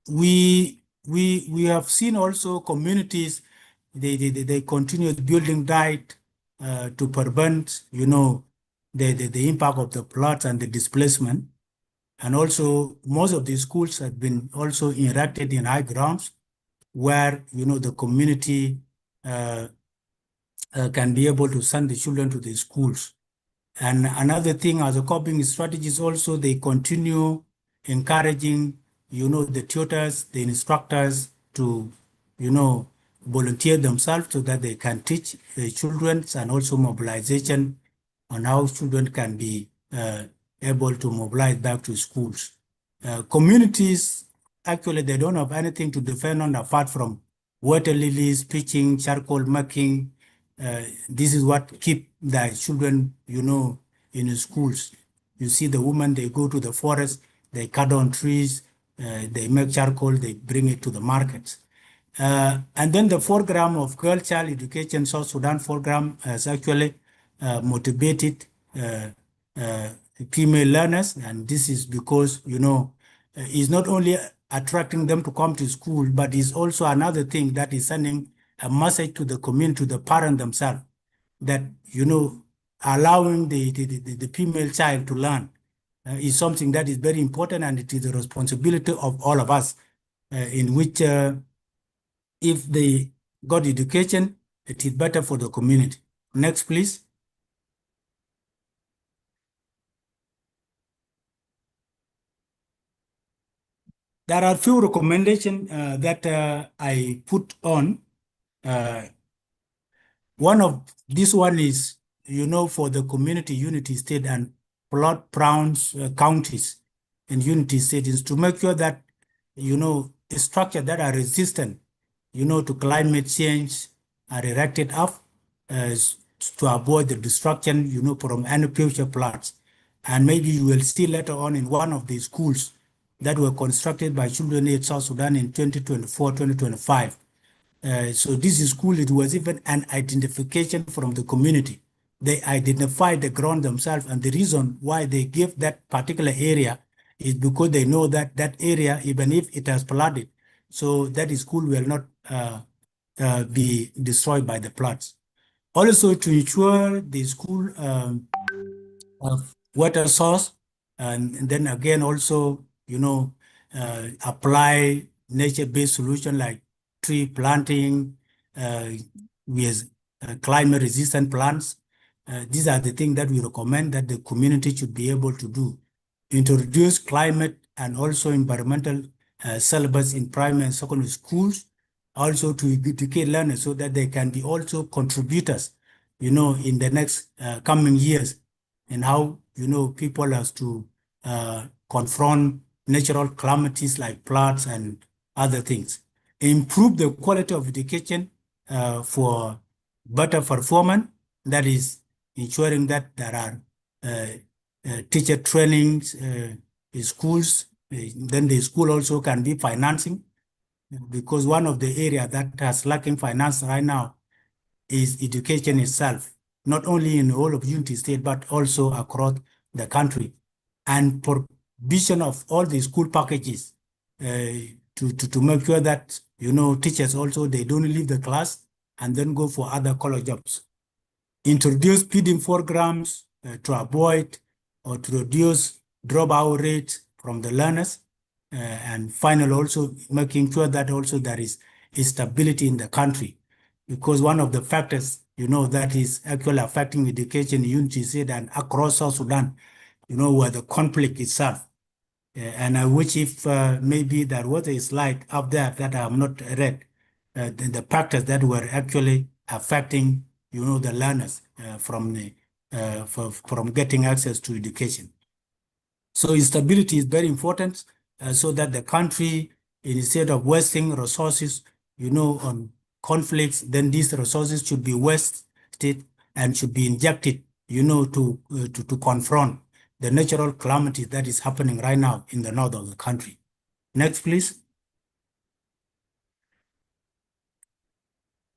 We have seen also communities, they continue building diet to prevent, the impact of the floods and the displacement. And also most of the schools have been also erected in high grounds where, the community can be able to send the children to the schools. And another thing as a coping strategies also, they continue encouraging, the tutors, the instructors to, volunteer themselves so that they can teach the children, and also mobilization on how children can be able to mobilize back to schools. Communities, actually, they don't have anything to depend on apart from water lilies, pitching, charcoal making. This is what keep the children, in schools. You see the women, they go to the forest, they cut down trees, they make charcoal, they bring it to the markets. And then the program of Girl Child Education South Sudan program has actually motivated female learners, and this is because, it's not only attracting them to come to school, but it's also another thing that is sending a message to the community, to the parent themselves, that, allowing the female child to learn is something that is very important, and it is the responsibility of all of us, in which if they got education, it is better for the community. Next, please. There are few recommendations that I put on. One of this one is, for the community unity state and flood prone counties and unity states to make sure that, structure that are resistant, to climate change are erected up to avoid the destruction, from any future floods. And maybe you will see later on in one of the schools that were constructed by Children Aid South Sudan in 2024, 2025. So this school, it was even an identification from the community. They identified the ground themselves, and the reason why they give that particular area is because they know that that area, even if it has flooded, so that school will not be destroyed by the floods. Also, to ensure the school water source, and then again also, apply nature-based solution like tree planting with climate-resistant plants. These are the things that we recommend that the community should be able to do. Introduce climate and also environmental syllabus in primary and secondary schools, also to educate learners so that they can be also contributors, in the next coming years, and how, people has to confront natural calamities like floods and other things. Improve the quality of education for better performance, that is ensuring that there are teacher trainings, schools, then the school also can be financing, because one of the areas that has lacking finance right now is education itself, not only in the whole of Unity State, but also across the country. And provision of all the school packages to make sure that, teachers also, they don't leave the class and then go for other college jobs. introduce feeding programs to avoid or to reduce dropout rate from the learners, and finally also making sure that also there is stability in the country, because one of the factors that is actually affecting education unity said and across South Sudan, where the conflict itself. And I wish if maybe there was a slide up there that I have not read, the factors that were actually affecting, the learners from getting access to education. So stability is very important, so that the country, instead of wasting resources, on conflicts, then these resources should be wasted and should be injected, to confront the natural calamity that is happening right now in the north of the country. Next, please.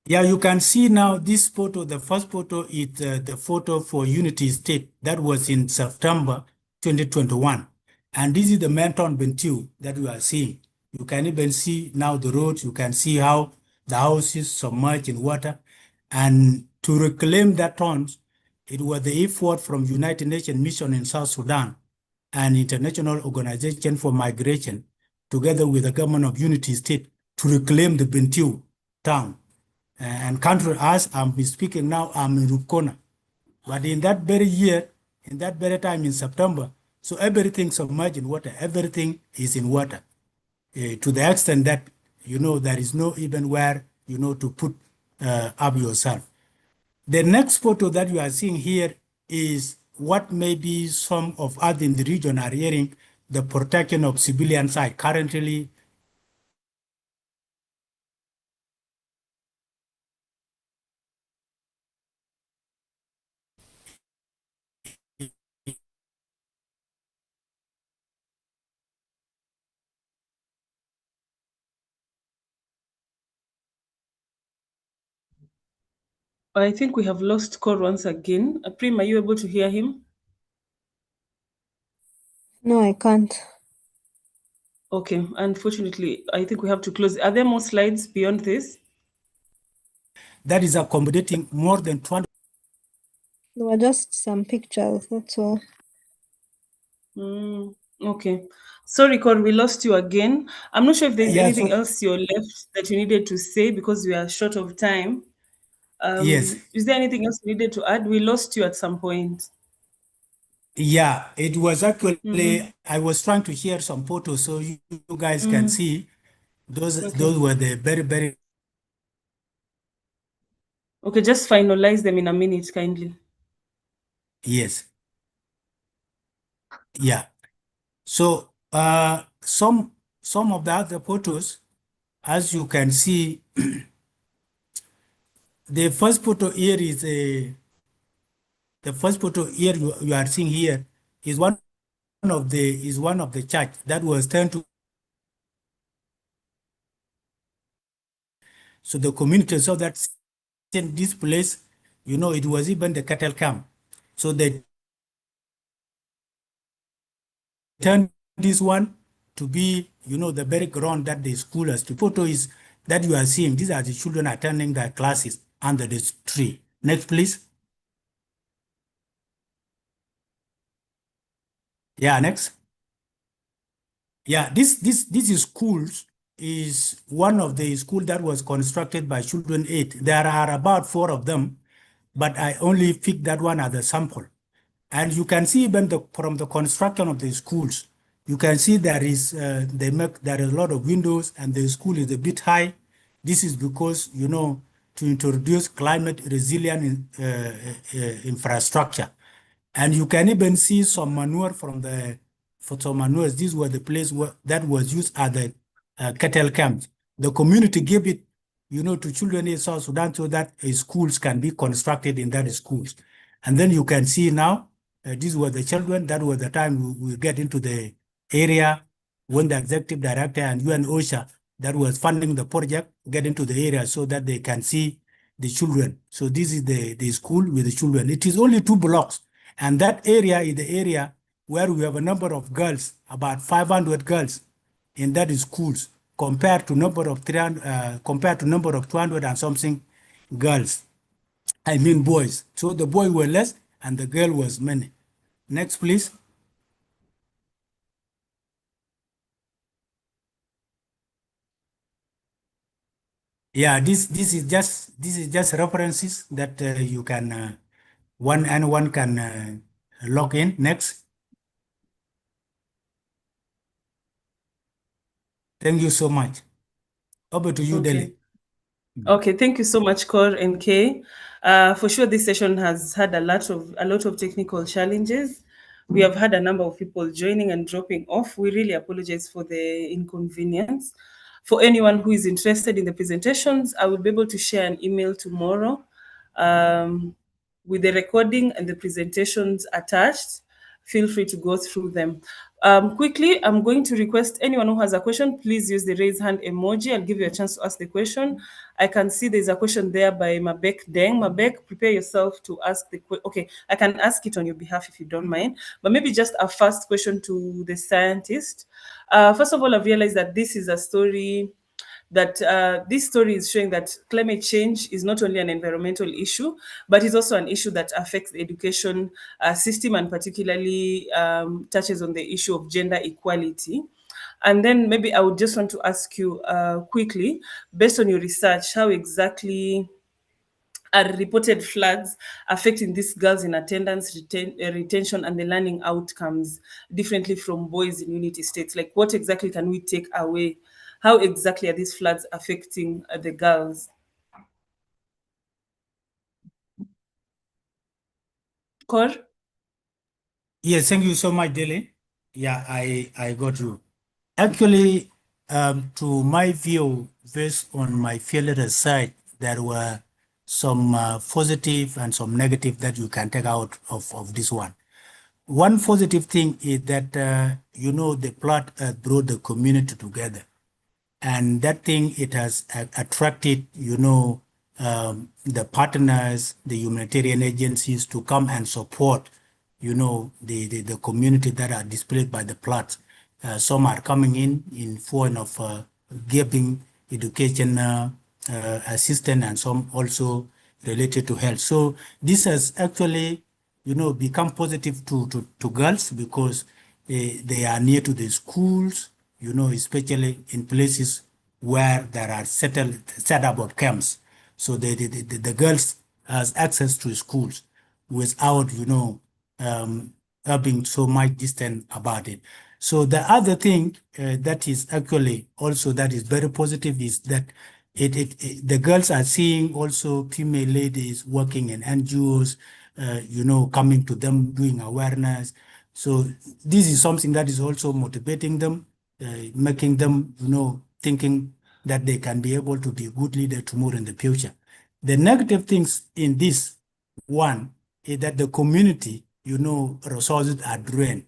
Yeah, you can see now this photo. The first photo is the photo for Unity State. That was in September 2021. And this is the main town Bentiu that we are seeing. You can even see now the roads. You can see how the houses submerged in water. And to reclaim that town, it was the effort from United Nations Mission in South Sudan and International Organization for Migration, together with the government of Unity State, to reclaim the Bentiu town. And country, as I'm speaking now, I'm in Rubkona. But in that very year, in that very time in September, so everything submerged in water, everything is in water, to the extent that, there is no even where, to put up yourself. The next photo that you are seeing here is what maybe some of us in the region are hearing, the protection of civilian side. Currently,
I think we have lost Cor once again. Prim, are you able to hear him?
No, I can't.
Okay, unfortunately, I think we have to close. Are there more slides beyond this?
that is accommodating more than 200.
There were just some pictures, that's all.
Okay. Sorry, Cor, we lost you again. I'm not sure if there's
Yeah,
anything
so,
else you're left that you needed to say because we are short of time.
yes.
Is there anything else you needed to add? We lost you at some point.
Yeah, it was actually, I was trying to share some photos so you guys can see. Those
Okay.
were the very, very,
Okay, just finalize them in a minute, kindly.
yes. Yeah. So some of the other photos, as you can see, the first photo here is the first photo here you are seeing here is one of the church that was turned to. So the community saw that this place, it was even the cattle camp. So they turned this one to be, the very ground that the school has to. Photo is that you are seeing. These are the children attending their classes under the tree. Next, please. Yeah, next. Yeah, this is schools is one of the school that was constructed by Children Aid. There are about 4 of them, but I only picked that one as a sample. And you can see even from the construction of the schools, you can see there is there is a lot of windows and the school is a bit high. This is because to introduce climate resilient infrastructure, and you can even see some manure from the for some manures. These were the place that was used as the cattle camps. The community gave it, to children in South Sudan so that schools can be constructed in that schools. And then you can see now, these were the children. That was the time we get into the area when the executive director and UN OSHA that was funding the project get into the area so that they can see the children. So this is the school with the children. It is only 2 blocks. And that area is the area where we have a number of girls, about 500 girls in that schools compared to number of 200 and something girls. I mean boys. So the boy were less and the girl was many. Next, please. Yeah, this is just references that you can anyone can log in. Next. Thank you so much. Over to you,
Okay.
Delhi.
Okay, thank you so much, Kor and Kay. For sure, this session has had a lot of technical challenges. We have had a number of people joining and dropping off. We really apologize for the inconvenience. For anyone who is interested in the presentations, I will be able to share an email tomorrow with the recording and the presentations attached. Feel free to go through them. Quickly, I'm going to request anyone who has a question, please use the raise hand emoji. I'll give you a chance to ask the question. I can see there's a question there by Mabek Deng. Mabek, prepare yourself to ask the question. Okay, I can ask it on your behalf if you don't mind, but maybe just a first question to the scientist. First of all, I've realized that this is a story that this story is showing that climate change is not only an environmental issue, but it's also an issue that affects the education system and particularly touches on the issue of gender equality. And then maybe I would just want to ask you quickly, based on your research, how exactly are reported floods affecting these girls in attendance, retention, and the learning outcomes differently from boys in unity states? Like, what exactly can we take away? How exactly are these floods affecting the girls? Kor?
Yes, thank you so much, Delhi. Yeah, I got you. Actually, to my view, based on my field research, there were some positive and some negative that you can take out of this one. One positive thing is that, the plot brought the community together. And that thing, it has attracted, the partners, the humanitarian agencies to come and support, the community that are displaced by the floods. Some are coming in form of giving education assistance, and some also related to health. So this has actually, become positive to girls because they are near to the schools, especially in places where there are set up of camps. So the girls has access to schools without, having so much distance about it. So the other thing that is actually also that is very positive is that the girls are seeing also female ladies working in NGOs, coming to them doing awareness. So this is something that is also motivating them, making them, thinking that they can be able to be a good leader tomorrow in the future. The negative things in this one is that the community, resources are drained.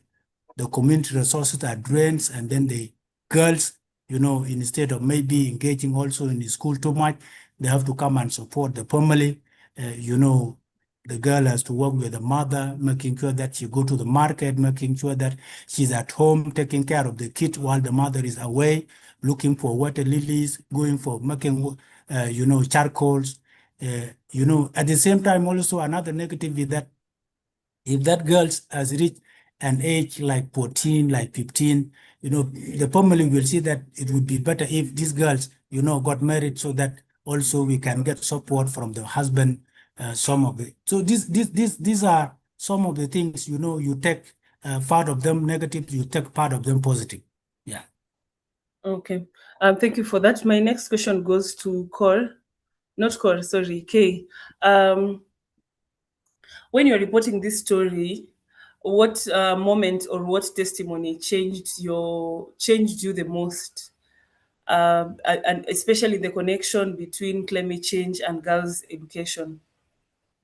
The community resources are drained, and then the girls, instead of maybe engaging also in the school too much, they have to come and support the family. The girl has to work with the mother, making sure that she go to the market, making sure that she's at home, taking care of the kid while the mother is away, looking for water lilies, going for making, charcoals. At the same time, also another negative is that if that girl has reached an age like 14, like 15, the family will see that it would be better if these girls, got married so that also we can get support from the husband, some of it. So these are some of the things, you take part of them negative, you take part of them positive. Yeah.
Okay. Thank you for that. My next question goes to Kor. Not Kor, sorry, Kay. When you're reporting this story, what moment or what testimony changed you the most? And especially the connection between climate change and girls' education.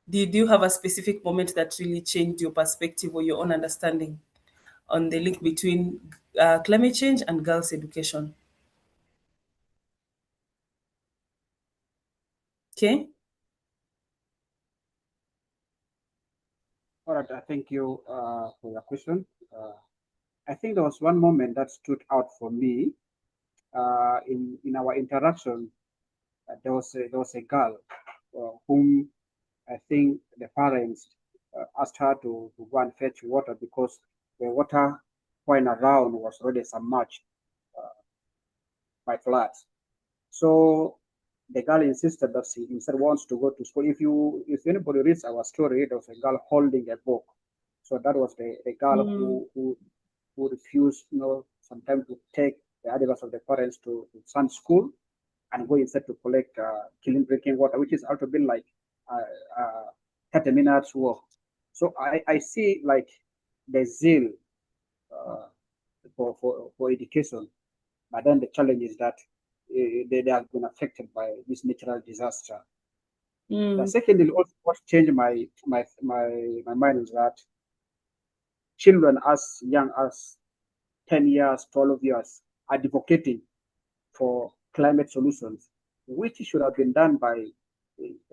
Did you have a specific moment that really changed your perspective or your own understanding on the link between climate change and girls' education? Okay.
All right, thank you for your question. I think there was one moment that stood out for me in our interaction. There was a girl whom I think the parents asked her to go and fetch water because the water point around was already submerged by floods. So the girl insisted that she instead wants to go to school. If anybody reads our story, there was a girl holding a book. So that was the girl who refused, sometimes to take the advice of the parents to send school and go instead to collect clean drinking water, which is out to be like 30 minutes walk. So I see like the zeal for education, but then the challenge is that they have been affected by this natural disaster. The second, also what changed my mind is that children as young as 10 years, 12 years are advocating for climate solutions, which should have been done by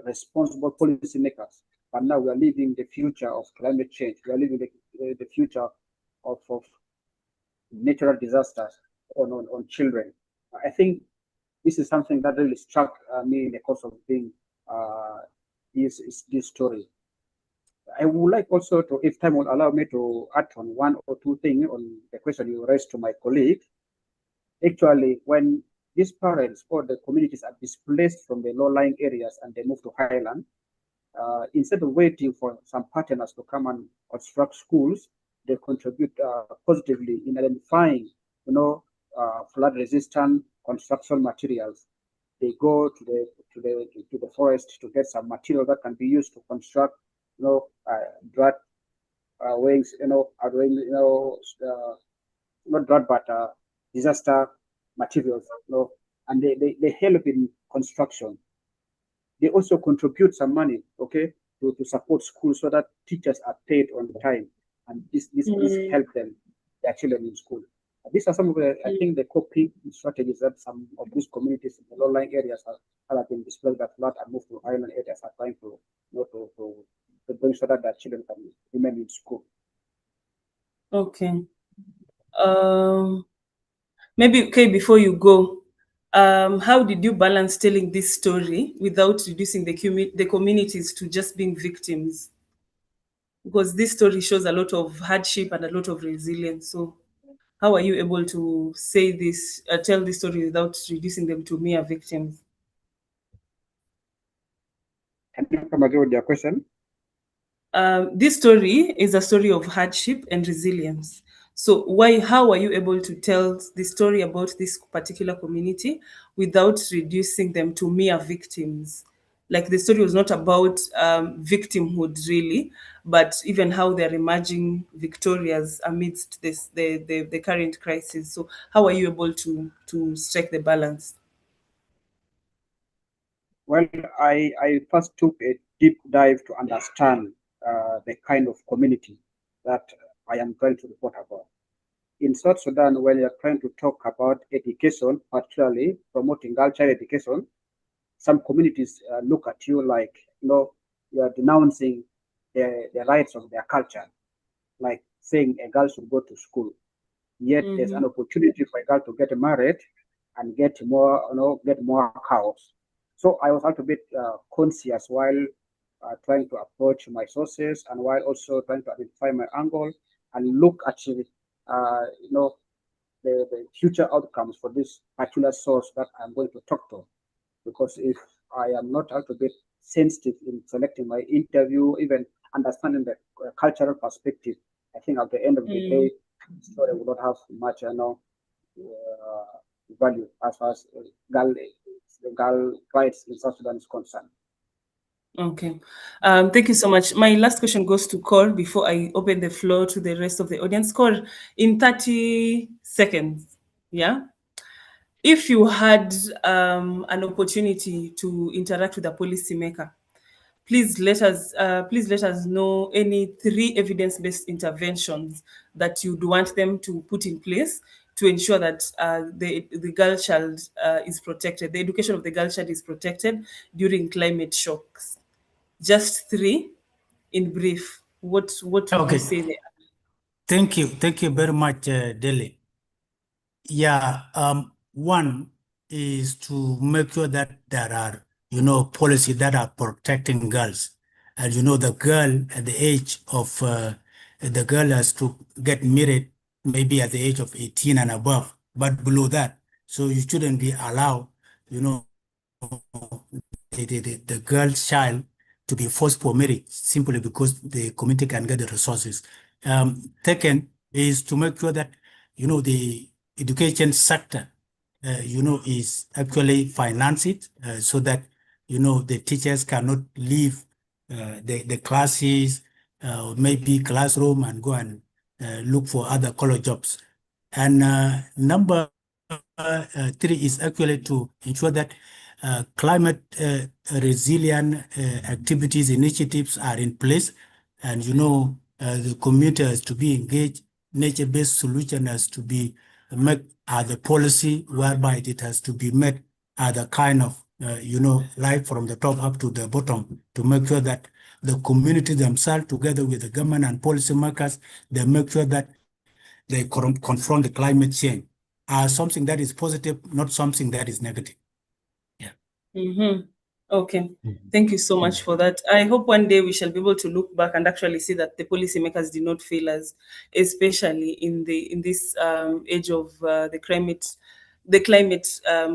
responsible policymakers. But now we are living the future of climate change. We are living the future of natural disasters on children. I think this is something that really struck me in the course of being this story. I would like also to, if time will allow me, to add on one or two things on the question you raised to my colleague. Actually, when these parents or the communities are displaced from the low-lying areas and they move to highland, instead of waiting for some partners to come and construct schools, they contribute positively in identifying, flood-resistant construction materials. They go to the forest to get some material that can be used to construct, drought wings, not drought, but disaster materials, and they help in construction. They also contribute some money, okay, to support schools so that teachers are paid on time, and this helps them, their children in school. These are some of the, I think, the coping strategies that some of these communities in the low-lying areas have been displaced by flood and moved to island areas are trying to, to bring so that their children can remain in school.
Okay. Maybe, okay, before you go, how did you balance telling this story without reducing the communities to just being victims? Because this story shows a lot of hardship and a lot of resilience. So how are you able to say this, tell this story without reducing them to mere victims?
Can you come again with your question?
This story is a story of hardship and resilience. So how are you able to tell the story about this particular community without reducing them to mere victims? Like the story was not about victimhood really, but even how they're emerging victorious amidst the current crisis. So how are you able to strike the balance?
Well, I first took a deep dive to understand the kind of community that I am trying to report about. In South Sudan, when you're trying to talk about education, particularly promoting girl child education, some communities look at you like, you are denouncing the rights of their culture, like saying a girl should go to school. Yet there's an opportunity for a girl to get married and get more cows. So I was a little bit conscious while trying to approach my sources and while also trying to identify my angle and look at the future outcomes for this particular source that I'm going to talk to. Because if I am not a little bit sensitive in selecting my interview, even understanding the cultural perspective, I think at the end of the day, the story will not have much, value as far as girl rights in South Sudan is concerned.
Okay. Thank you so much. My last question goes to Cor before I open the floor to the rest of the audience. Cor, in 30 seconds, yeah? If you had an opportunity to interact with a policymaker, please let us know any 3 evidence-based interventions that you'd want them to put in place to ensure that the girl child is protected, the education of the girl child is protected during climate shocks. Just 3 in brief. What would you say there?
Thank you very much, Dele. Yeah, one is to make sure that there are, policies that are protecting girls. And the girl at the age of, the girl has to get married maybe at the age of 18 and above, but below that. So you shouldn't be allowed, the girl's child to be forced for marriage simply because the community can get the resources. Second is to make sure that, the education sector, is actually financed so that, the teachers cannot leave the classes, maybe classroom and go and look for other color jobs. And number three is actually to ensure that climate resilient activities, initiatives are in place, and the community has to be engaged. Nature-based solution has to be made as a policy, whereby it has to be made as a kind of right from the top up to the bottom, to make sure that the community themselves, together with the government and policymakers, they make sure that they confront the climate change as something that is positive, not something that is negative. Yeah.
Okay. Thank you so much for that. I hope one day we shall be able to look back and actually see that the policymakers did not fail us, especially in this age of the climate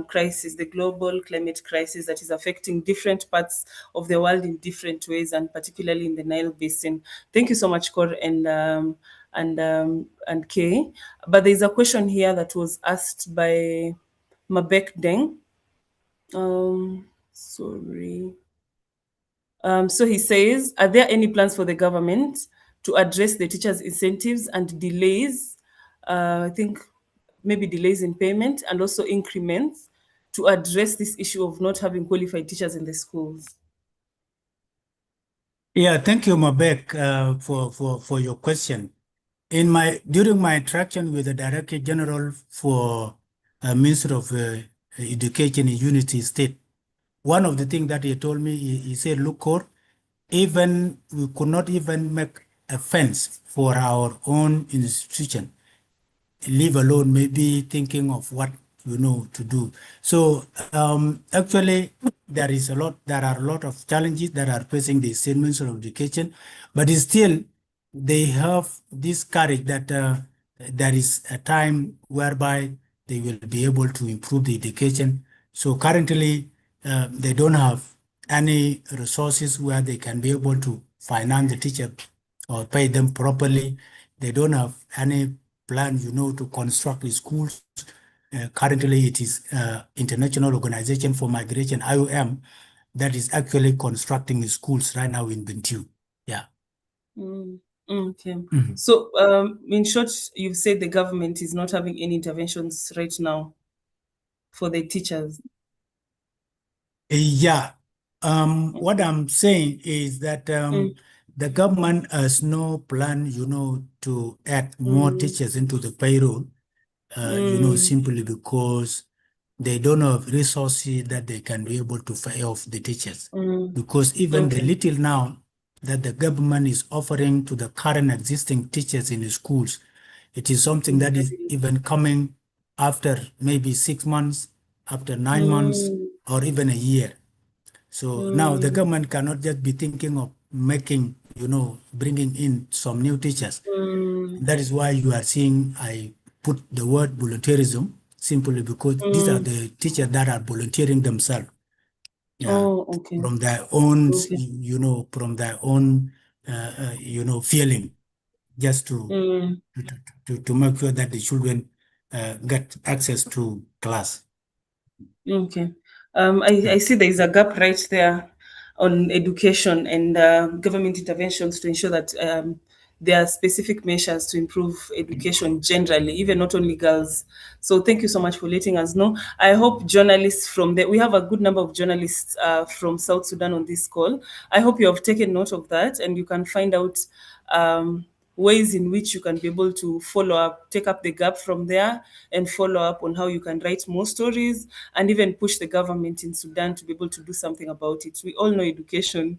crisis, the global climate crisis that is affecting different parts of the world in different ways, and particularly in the Nile Basin. Thank you so much, Kor and Kay. But there's a question here that was asked by Mabek Deng. Sorry. So he says, are there any plans for the government to address the teachers' incentives and delays? I think maybe delays in payment and also increments to address this issue of not having qualified teachers in the schools.
Yeah, thank you, Mabek, for your question. During my interaction with the Director General for Ministry of Education in Unity State, one of the things that he told me, he said, look, Kor, even we could not even make a fence for our own institution, leave alone maybe thinking of what to do. So actually there are a lot of challenges that are facing the State Ministry of Education, but still they have this courage that there is a time whereby they will be able to improve the education. So currently they don't have any resources where they can be able to finance the teacher or pay them properly. They don't have any plan, to construct the schools. Currently, it is International Organization for Migration, IOM, that is actually constructing the schools right now in Bentiu. Yeah.
Okay. So, in short, you've said the government is not having any interventions right now for the teachers.
Yeah. What I'm saying is that the government has no plan, to add more teachers into the payroll, simply because they don't have resources that they can be able to pay off the teachers. Because even the little now that the government is offering to the current existing teachers in the schools, it is something that is even coming after maybe 6 months, after 9 months, or even a year. So now the government cannot just be thinking of making, bringing in some new teachers. That is why you are seeing I put the word volunteerism, simply because these are the teachers that are volunteering themselves. Yeah,
okay.
From their own, from their own, feeling, just to make sure that the children get access to class.
Okay. I see there is a gap right there on education and government interventions to ensure that there are specific measures to improve education generally, even not only girls. So thank you so much for letting us know. I hope journalists we have a good number of journalists from South Sudan on this call. I hope you have taken note of that and you can find out ways in which you can be able to follow up, take up the gap from there and follow up on how you can write more stories and even push the government in Sudan to be able to do something about it. We all know education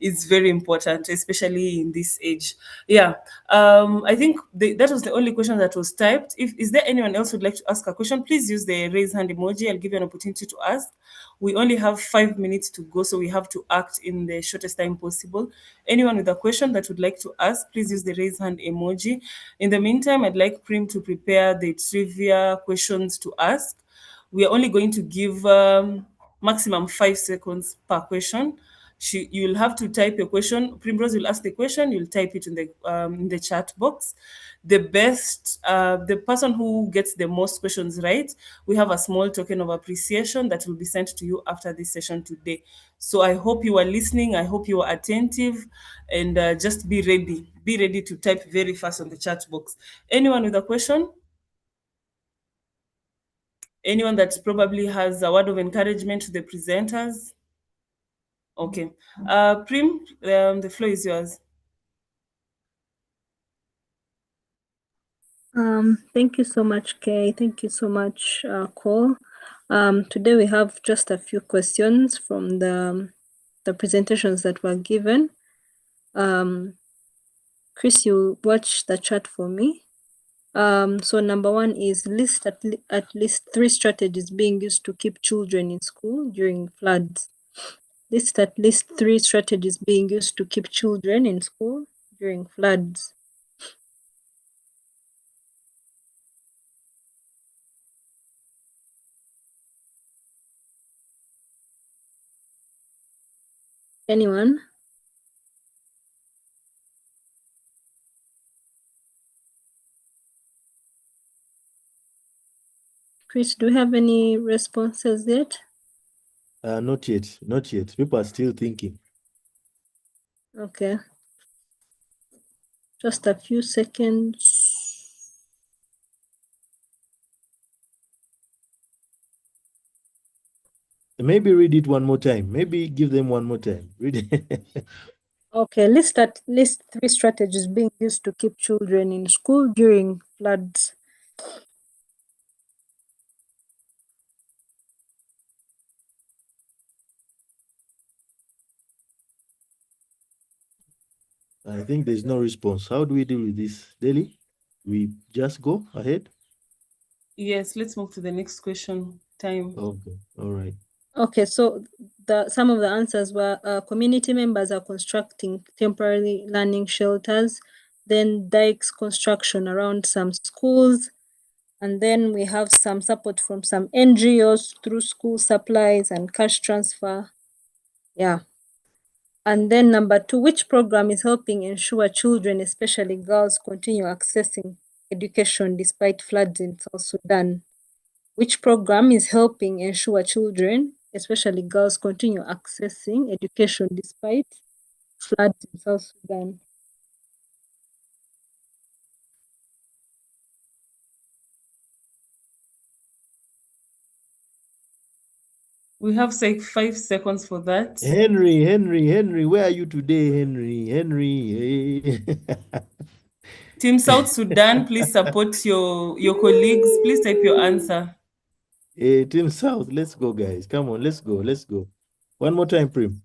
is very important, especially in this age. Yeah, I think that was the only question that was typed. Is there anyone else who'd like to ask a question? Please use the raise hand emoji. I'll give you an opportunity to ask. We only have 5 minutes to go, so we have to act in the shortest time possible. Anyone with a question that would like to ask, please use the raise hand emoji. In the meantime, I'd like Prim to prepare the trivia questions to ask. We are only going to give maximum 5 seconds per question. You'll have to type your question. Primrose will ask the question. You'll type it in the chat box. The person who gets the most questions right, we have a small token of appreciation that will be sent to you after this session today. So I hope you are listening. I hope you are attentive, and just be ready. Be ready to type very fast on the chat box. Anyone with a question? Anyone that probably has a word of encouragement to the presenters? Okay. Prim, the floor is yours.
Thank you so much, Kay. Thank you so much, Cole. Today we have just a few questions from the presentations that were given. Chris, you watch the chat for me. So number one is list at least 3 strategies being used to keep children in school during floods. List at least 3 strategies being used to keep children in school during floods. Anyone? Chris, do you have any responses yet?
Not yet, not yet. People are still thinking.
Okay. Just a few seconds.
Maybe read it one more time. Maybe give them one more time. Read it.
Okay, list at least 3 strategies being used to keep children in school during floods.
I think there's no response. How do we deal with this, Deli? We just go ahead?
Yes, let's move to the next question. Time.
Okay, all right.
Okay, so some of the answers were community members are constructing temporary learning shelters, then dikes construction around some schools, and then we have some support from some NGOs through school supplies and cash transfer. Yeah. And then number 2, which program is helping ensure children, especially girls, continue accessing education despite floods in South Sudan? Which program is helping ensure children, especially girls, continue accessing education despite floods in South Sudan?
We have 5 seconds for that.
Henry, where are you today, Henry?
Team South Sudan, please support your colleagues. Please type your answer.
Hey, Team South, let's go, guys. Come on, let's go. One more time, Prim.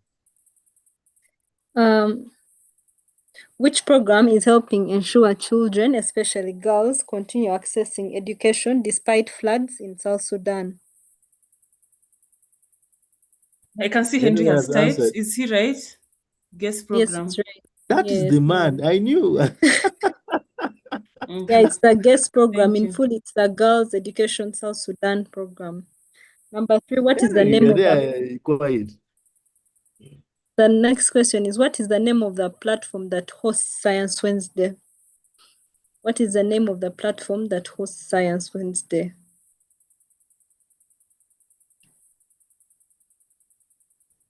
Which program is helping ensure children, especially girls, continue accessing education despite floods in South Sudan?
I can see Henry has typed.
Answered.
Is he right? Guess program.
Yes, it's right.
That is the man. I knew.
Yeah, it's the GESS program.
Thank
In
you.
full, it's the Girls Education South Sudan program. Number 3, what is the name of the...
Quiet.
The next question is, what is the name of the platform that hosts Science Wednesday? What is the name of the platform that hosts Science Wednesday?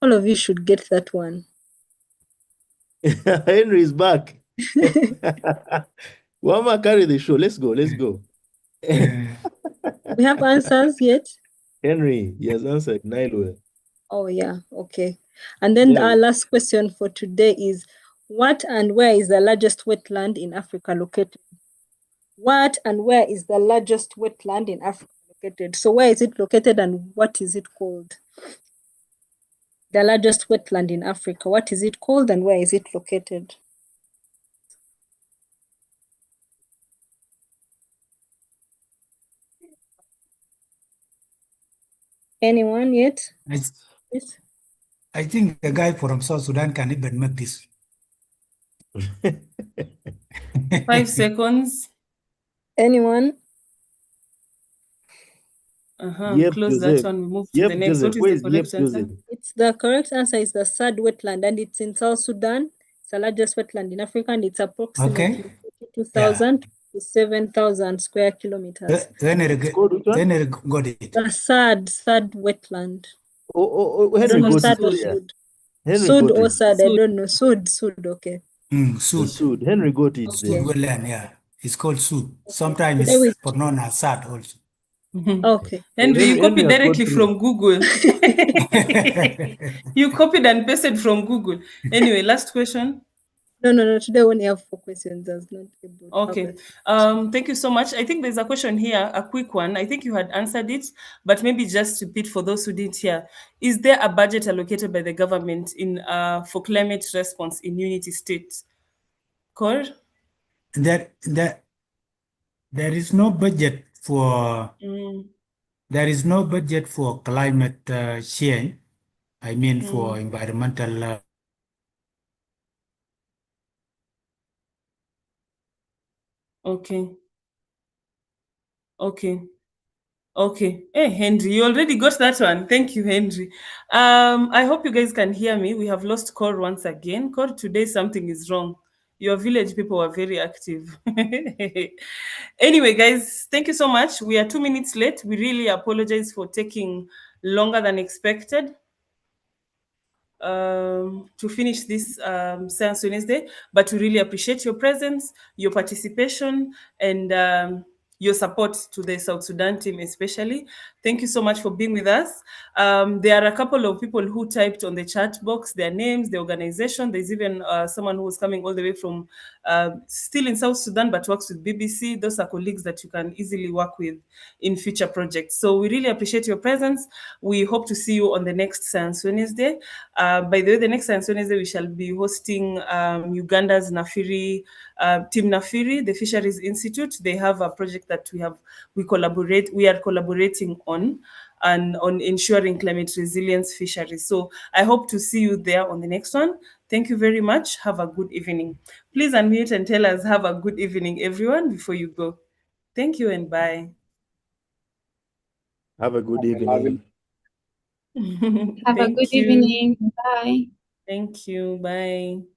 All of you should get that one.
Henry is back. Wama, carry the show. Let's go.
We have answers yet?
Henry, he has answered Nile well.
Oh, yeah. Okay. And then our last question for today is,
What and where is the largest wetland in Africa located? What and where is the largest wetland in Africa located? So where is it located and what is it called? The largest wetland in Africa, what is it called and where is it located? Anyone yet? Yes.
I think the guy from South Sudan can even make this.
5 seconds.
Anyone?
Yep,
Close
Joseph.
that one. We move to
Yep,
the next.
Joseph.
What is
Where
the
is
correct
Yep,
answer?
Joseph?
It's the correct answer is the third wetland and it's in South Sudan. It's the largest wetland in Africa and it's approximately 42,000 to 7,000 square kilometers.
Henry got it.
The third wetland.
Oh,
I don't
Henry
know,
got
Sud or
it. Yeah.
Sud.
Henry
Sud
got
or
it.
Sud, I don't know. Sud, okay.
Sud.
Sud. Henry got it.
Sud wetland, yeah. It's called Sud. Sometimes
Today we-
it's pronounced as Sad also.
Okay.
Henry, you copied
has got
directly
3.
from Google. You copied and pasted from Google. Anyway, last question.
No. Today we only have 4 questions. That's not able to
Okay. Thank you so much. I think there's a question here, a quick one. I think you had answered it, but maybe just repeat for those who didn't hear. Is there a budget allocated by the government in for climate response in Unity State? Cor?
There is no budget for climate change. I mean for environmental.
Okay. Hey, Henry, you already got that one. Thank you, Henry. I hope you guys can hear me. We have lost Cor once again. Cor, today something is wrong. Your village people are very active. Anyway, guys, thank you so much. We are 2 minutes late. We really apologize for taking longer than expected to finish this Science Wednesday, but we really appreciate your presence, your participation, and your support to the South Sudan team especially. Thank you so much for being with us. There are a couple of people who typed on the chat box their names, the organization. There's even someone who was coming all the way from still in South Sudan but works with BBC. Those are colleagues that you can easily work with in future projects. So we really appreciate your presence. We hope to see you on the next Science Wednesday. By the way, the next Science Wednesday, we shall be hosting Uganda's Nafiri, Team Nafiri, the Fisheries Institute. They have a project that we are collaborating on, and on ensuring climate resilience fisheries. So I hope to see you there on the next one. Thank you very much. Have a good evening. Please unmute and tell us, have a good evening, everyone, before you go. Thank you and bye.
Have a good evening.
Have a good evening. Bye.
Thank you. Bye.